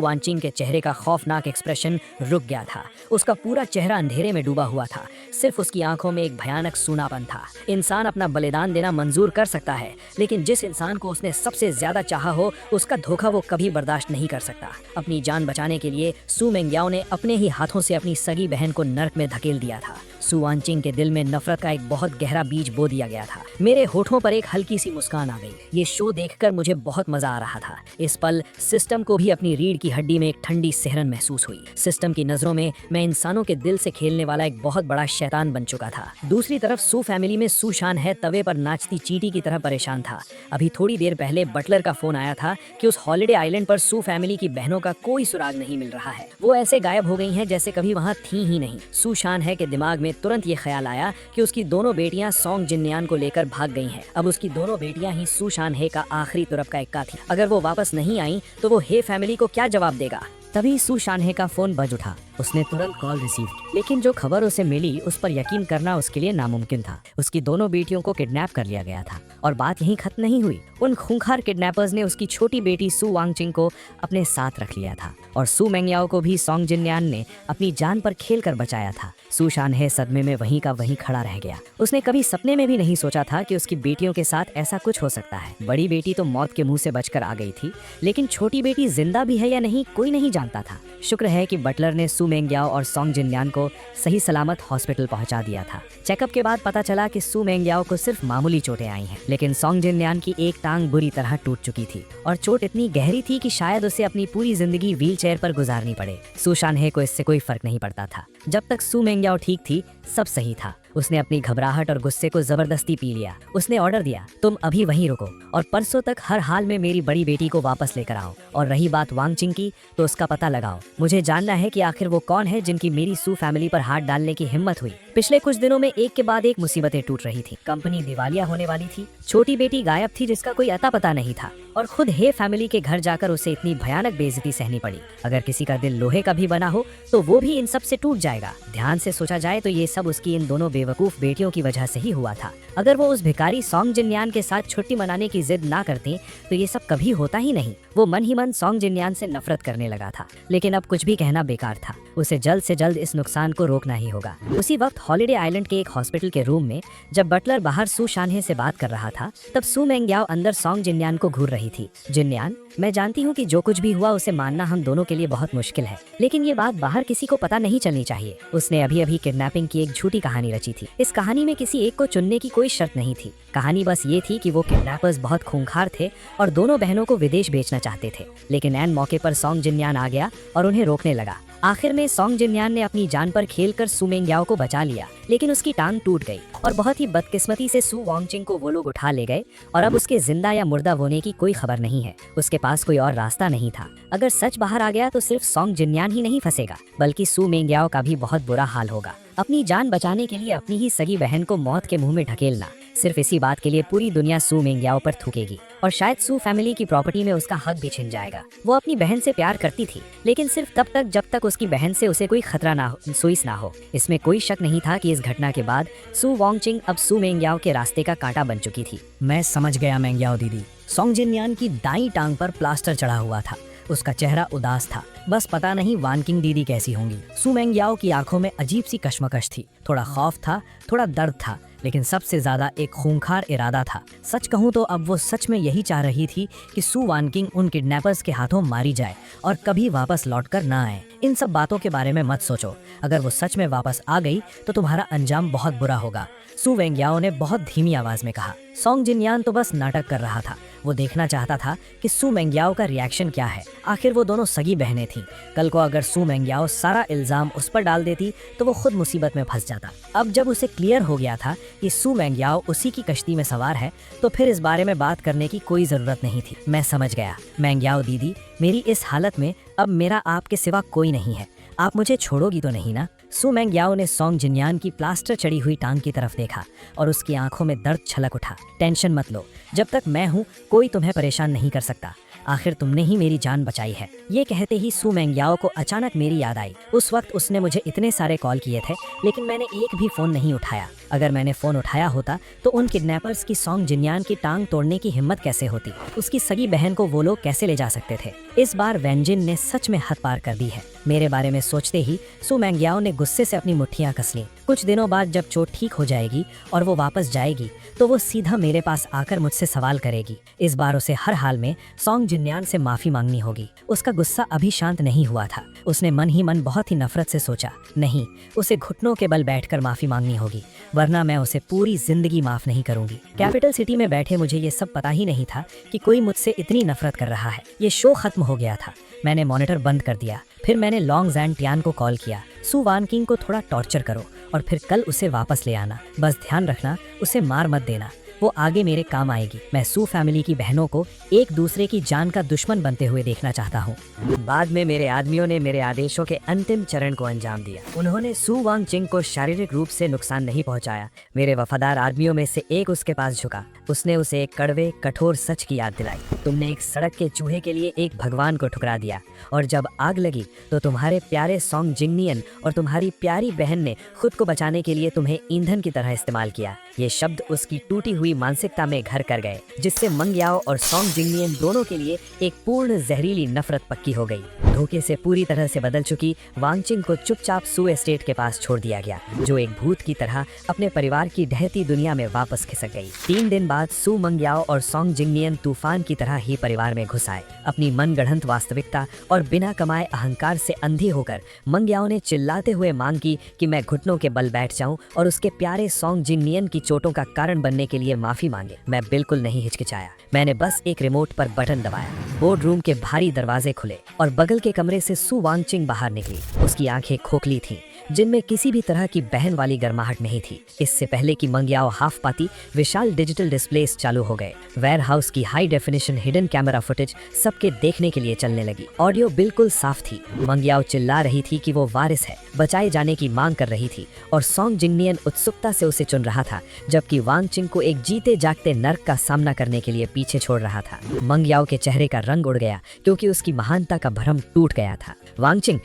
वानचिंग के चेहरे का खौफनाक एक्सप्रेशन रुक गया था। उसका पूरा चेहरा अंधेरे में डूबा हुआ था। सिर्फ उसकी आंखों में एक भयानक सूनापन था। इंसान अपना बलिदान देना मंजूर कर सकता है, लेकिन जिस इंसान को उसने सबसे ज्यादा चाहा हो उसका धोखा वो कभी बर्दाश्त नहीं कर सकता। अपनी जान बचाने के लिए सू मेंग्याओ ने अपने ही हाथों से अपनी सगी बहन को नर्क में धकेल दिया था। सू वानचिंग के दिल में नफरत का एक बहुत गहरा बीज बो दिया गया था। मेरे होठों पर एक हल्की सी मुस्कान आ गई। ये शो देखकर मुझे बहुत मजा आ रहा था। इस पल सिस्टम को भी अपनी रीढ़ की हड्डी में एक ठंडी सिहरन महसूस हुई। सिस्टम की नजरों में मैं इंसानों के दिल से खेलने वाला एक बहुत बड़ा शैतान बन चुका था। दूसरी तरफ सू फैमिली में सू शान है तवे पर नाचती चींटी की तरह परेशान था। अभी थोड़ी देर पहले बटलर का फोन आया था कि उस हॉलिडे आइलैंड पर सू फैमिली की बहनों का कोई सुराग नहीं मिल रहा है। वो ऐसे गायब हो गई हैं जैसे कभी वहाँ थी ही नहीं। सू शान है के दिमाग में तुरंत ये ख्याल आया कि उसकी दोनों बेटियां सॉन्ग जिनयान को लेकर भाग गई हैं। अब उसकी दोनों बेटियां ही सू शान है का आखिरी तुरप का इक्का थी। अगर वो वापस नहीं आई तो वो हे फैमिली को क्या जवाब देगा? तभी सू शानहे का फोन बज उठा। उसने तुरंत कॉल रिसीव की, लेकिन जो खबर उसे मिली उस पर यकीन करना उसके लिए नामुमकिन था। उसकी दोनों बेटियों को किडनैप कर लिया गया था और बात यहीं खत्म नहीं हुई। उन खूंखार किडनैपर्स ने उसकी छोटी बेटी सू वांगचिंग को अपने साथ रख लिया था और सू मेंग्याओ को भी सॉन्ग जिनयान ने अपनी जान पर खेल कर बचाया था। सू शानहे सदमे में वहीं का वहीं खड़ा रह गया। उसने कभी सपने में भी नहीं सोचा था कि उसकी बेटियों के साथ ऐसा कुछ हो सकता है। बड़ी बेटी तो मौत के मुंह से बचकर आ गई थी, लेकिन छोटी बेटी जिंदा भी है या नहीं कोई नहीं जानता था। शुक्र है कि बटलर ने सू मेंग्याओ और सॉन्ग जिनयान को सही सलामत हॉस्पिटल पहुंचा दिया था। चेकअप के बाद पता चला कि सू मेंग्याओ को सिर्फ मामूली चोटें आई हैं, लेकिन सॉन्ग जिनयान की एक टांग बुरी तरह टूट चुकी थी और चोट इतनी गहरी थी कि शायद उसे अपनी पूरी जिंदगी व्हील चेयर पर गुजारनी पड़े। सू शानहे को इससे कोई फर्क नहीं पड़ता था। जब तक सू मेंग्याओ ठीक थी सब सही था। उसने अपनी घबराहट और गुस्से को जबरदस्ती पी लिया। उसने ऑर्डर दिया, तुम अभी वहीं रुको और परसों तक हर हाल में मेरी बड़ी बेटी को वापस लेकर आओ। और रही बात वांगचिंग की, तो उसका पता लगाओ। मुझे जानना है कि आखिर वो कौन है जिनकी मेरी सू फैमिली पर हाथ डालने की हिम्मत हुई। पिछले कुछ दिनों में एक के बाद एक मुसीबतें टूट रही थी। कंपनी दिवालिया होने वाली थी, छोटी बेटी गायब थी जिसका कोई अता पता नहीं था, और खुद हे फैमिली के घर जाकर उसे इतनी भयानक बेइज्जती सहनी पड़ी। अगर किसी का दिल लोहे का भी बना हो तो वो भी इन सब से टूट जाएगा। ध्यान से सोचा जाए तो ये सब उसकी इन दोनों बेवकूफ बेटियों की वजह से ही हुआ था। अगर वो उस भिखारी सॉन्ग जिनयान के साथ छुट्टी मनाने की जिद ना करती तो ये सब कभी होता ही नहीं। वो मन ही मन सॉन्ग जिनयान से नफरत करने लगा था, लेकिन अब कुछ भी कहना बेकार था। उसे जल्द से जल्द इस नुकसान को रोकना ही होगा। उसी वक्त हॉलिडे आइलैंड के एक हॉस्पिटल के रूम में जब बटलर बाहर सू शानहे से बात कर रहा था, तब सू मेंग्याओ अंदर सॉन्ग जिनयान को घूर रही थी। जिनयान, मैं जानती हूँ कि जो कुछ भी हुआ उसे मानना हम दोनों के लिए बहुत मुश्किल है, लेकिन ये बात बाहर किसी को पता नहीं चलनी चाहिए। उसने अभी अभी किडनैपिंग की एक झूठी कहानी रची थी। इस कहानी में किसी एक को चुनने की कोई शर्त नहीं थी। कहानी बस ये थी कि वो किडनैपर्स बहुत खूंखार थे और दोनों बहनों को विदेश बेचना चाहते थे, लेकिन ऐन मौके पर सॉन्ग जिनयान आ गया और उन्हें रोकने लगा। आखिर में सॉन्ग जिनयान ने अपनी जान पर खेलकर सू मेंग्याओ को बचा लिया, लेकिन उसकी टांग टूट गई और बहुत ही बदकिस्मती से सू वांगचिंग को वो लोग उठा ले गए और अब उसके जिंदा या मुर्दा होने की कोई खबर नहीं है। उसके पास कोई और रास्ता नहीं था। अगर सच बाहर आ गया तो सिर्फ सॉन्ग जिनयान ही नहीं फंसेगा, बल्कि सू मेंग्याओ का भी बहुत बुरा हाल होगा। अपनी जान बचाने के लिए अपनी ही सगी बहन को मौत के मुंह में ढकेलना, सिर्फ इसी बात के लिए पूरी दुनिया सू मेंग्याओ पर थूकेगी और शायद सू फैमिली की प्रॉपर्टी में उसका हक भी छिन जाएगा। वो अपनी बहन से प्यार करती थी, लेकिन सिर्फ तब तक जब तक उसकी बहन से उसे कोई खतरा ना हो, सुइस ना हो। इसमें कोई शक नहीं था कि इस घटना के बाद सू वांगचिंग अब सू मेंग्याओ के रास्ते का कांटा बन चुकी थी। मैं समझ गया मेंग्याओ दीदी, सोंग जिनयान की दाईं टांग पर प्लास्टर चढ़ा हुआ था। उसका चेहरा उदास था। बस पता नहीं वान किंग दीदी कैसी होंगी। सु मेंगयाओ की आंखों में अजीब सी कश्मकश थी। थोड़ा खौफ था, थोड़ा दर्द था, लेकिन सबसे ज्यादा एक खूंखार इरादा था। सच कहूं तो अब वो सच में यही चाह रही थी कि सु वान किंग उन किडनैपर्स के हाथों मारी जाए और कभी वापस लौटकर ना आए। इन सब बातों के बारे में मत सोचो। अगर वो सच में वापस आ गई तो तुम्हारा अंजाम बहुत बुरा होगा, सु वेंगयाओ ने बहुत धीमी आवाज में कहा। सोंग जिनयान तो बस नाटक कर रहा था। वो देखना चाहता था कि सु मेंगयाओ का रिएक्शन क्या है। आखिर वो दोनों सगी बहनें थीं। कल को अगर सु मेंगयाओ सारा इल्जाम उस पर डाल देती तो वो खुद मुसीबत में फंस जाता। अब जब उसे क्लियर हो गया था कि सु मेंगयाओ उसी की कश्ती में सवार है, तो फिर इस बारे में बात करने की कोई जरूरत नहीं थी। मैं समझ गया मेंगयाओ दीदी, मेरी इस हालत में अब मेरा आपके सिवा कोई नहीं है। आप मुझे छोड़ोगी तो नहीं ना? सु मेंगयाओ ने सोंग जिनयान की प्लास्टर चढ़ी हुई टांग की तरफ देखा और उसकी आंखों में दर्द छलक उठा। टेंशन मत लो, जब तक मैं हूँ कोई तुम्हें परेशान नहीं कर सकता। आखिर तुमने ही मेरी जान बचाई है। ये कहते ही सु मेंगयाओ को अचानक मेरी याद आई। उस वक्त उसने मुझे इतने सारे कॉल किए थे, लेकिन मैंने एक भी फोन नहीं उठाया। अगर मैंने फोन उठाया होता तो उन किडनैपर्स की सोंग जिनयान की टांग तोड़ने की हिम्मत कैसे होती? उसकी सगी बहन को वो लोग कैसे ले जा सकते थे? इस बार वेंजिन ने सच में हद पार कर दी है। मेरे बारे में सोचते ही सु मेंगयाओ ने गुस्से से अपनी मुट्ठियां कस लीं। कुछ दिनों बाद जब चोट ठीक हो जाएगी और वो वापस जाएगी तो वो सीधा मेरे पास आकर मुझसे सवाल करेगी। इस बार उसे हर हाल में सोंग जिनयान से माफी मांगनी होगी। उसका गुस्सा अभी शांत नहीं हुआ था। उसने मन ही मन बहुत ही नफरत से सोचा, नहीं, उसे घुटनों के बल बैठकर माफी मांगनी होगी, वरना मैं उसे पूरी जिंदगी माफ नहीं करूंगी। कैपिटल सिटी में बैठे मुझे ये सब पता ही नहीं था कि कोई मुझसे इतनी नफरत कर रहा है। ये शो खत्म हो गया था। मैंने मॉनिटर बंद कर दिया। फिर मैंने लॉन्ग जैन टियान को कॉल किया। सु वान किंग को थोड़ा टॉर्चर करो और फिर कल उसे वापस ले आना। बस ध्यान रखना, उसे मार मत देना, वो आगे मेरे काम आएगी। मैं सु फैमिली की बहनों को एक दूसरे की जान का दुश्मन बनते हुए देखना चाहता हूँ। बाद में मेरे आदमियों ने मेरे आदेशों के अंतिम चरण को अंजाम दिया। उन्होंने सु वांग चिंग को शारीरिक रूप से नुकसान नहीं पहुंचाया। मेरे वफादार आदमियों में से एक उसके पास झुका। उसने उसे एक कड़वे कठोर सच की याद दिलाई। तुमने एक सड़क के चूहे के लिए एक भगवान को ठुकरा दिया, और जब आग लगी तो तुम्हारे प्यारे सोंग जिंगनियन और तुम्हारी प्यारी बहन ने खुद को बचाने के लिए तुम्हें ईंधन की तरह इस्तेमाल किया। ये शब्द उसकी टूटी हुई मानसिकता में घर कर गए, जिससे मंगयाओ और सोंग जिंगनियन दोनों के लिए एक पूर्ण जहरीली नफरत पक्की हो गई। धोखे से पूरी तरह से बदल चुकी वांगचिंग को चुपचाप सु एस्टेट के पास छोड़ दिया गया, जो एक भूत की तरह अपने परिवार की ढहती दुनिया में वापस खिसक गई। 3 दिन बाद सु मंगयाओ और सोंग जिंगनियन तूफान की तरह ही परिवार में घुस आए। अपनी मनगढ़ंत वास्तविकता और बिना कमाए अहंकार से अंधी होकर मंगयाओ ने चिल्लाते हुए मांग की कि मैं घुटनों के बल बैठ जाऊं और उसके प्यारे सोंग जिंगनियन की चोटों का कारण बनने के लिए माफी मांगे। मैं बिल्कुल नहीं हिचकिचाया। मैंने बस एक रिमोट पर बटन दबाया। बोर्ड रूम के भारी दरवाजे खुले और बगल के कमरे से सु वांगचिंग बाहर निकली। उसकी आंखें खोखली थीं, जिनमें किसी भी तरह की बहन वाली गर्माहट नहीं थी। इससे पहले कि मंगयाओ हाफ पाती, विशाल डिजिटल डिस्प्लेस चालू हो गए। वेयर हाउस की high definition hidden camera footage सबके देखने के लिए चलने लगी। ऑडियो बिल्कुल साफ थी। मंगयाओ चिल्ला रही थी कि वो वारिस है, बचाए जाने की मांग कर रही थी, और सोंग जिंगनियन उत्सुकता से उसे चुन रहा था, जबकि वांगचिंग को एक जीते जागते नर्क का सामना करने के लिए पीछे छोड़ रहा था। मंगयाओ के चेहरे का रंग उड़ गया, क्योंकि उसकी महानता का भ्रम टूट गया था। वांगचिंग,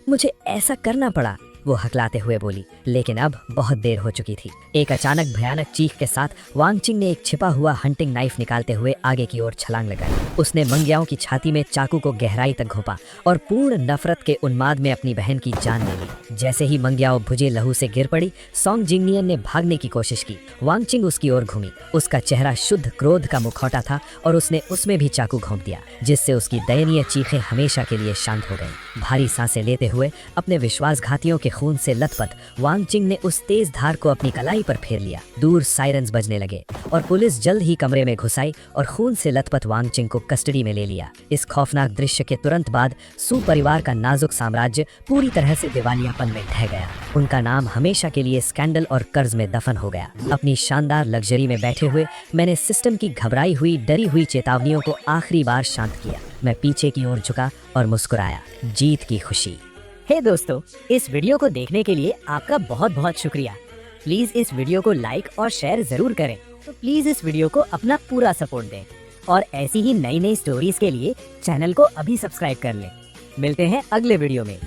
मुझे ऐसा करना पड़ा, वो हकलाते हुए बोली, लेकिन अब बहुत देर हो चुकी थी। एक अचानक भयानक चीख के साथ वांगचिंग ने एक छिपा हुआ हंटिंग नाइफ निकालते हुए आगे की ओर छलांग लगाई। उसने मंगयाओ की छाती में चाकू को गहराई तक घोंपा और पूर्ण नफरत के उन्माद में अपनी बहन की जान ले ली। जैसे ही मंगयाओ भुजे लहू से गिर पड़ी, सोंग जिंगनियन ने भागने की कोशिश की। वांगचिंग उसकी ओर घूमी। उसका चेहरा शुद्ध क्रोध का मुखौटा था और उसने उसमें भी चाकू घोंप दिया, जिससे उसकी दयनीय चीखें हमेशा के लिए शांत हो गईं। भारी सांसें लेते हुए अपने विश्वासघातियों के खून से लथपथ वांगचिंग ने उस तेज धार को अपनी कलाई पर फेर लिया। दूर सायरन्स बजने लगे और पुलिस जल्द ही कमरे में घुस आई और खून से लथपथ वांगचिंग को कस्टडी में ले लिया। इस खौफनाक दृश्य के तुरंत बाद सु परिवार का नाजुक साम्राज्य पूरी तरह से दिवालियापन में ढह गया। उनका नाम हमेशा के लिए स्कैंडल और कर्ज में दफन हो गया। अपनी शानदार लग्जरी में बैठे हुए मैंने सिस्टम की घबराई हुई, डरी हुई चेतावनियों को आखिरी बार शांत किया। मैं पीछे की ओर झुका और मुस्कुराया। जीत की खुशी। हे दोस्तों, इस वीडियो को देखने के लिए आपका बहुत बहुत शुक्रिया। प्लीज इस वीडियो को लाइक और शेयर जरूर करें। तो प्लीज इस वीडियो को अपना पूरा सपोर्ट दें और ऐसी ही नई नई स्टोरीज के लिए चैनल को अभी सब्सक्राइब कर लें। मिलते हैं अगले वीडियो में।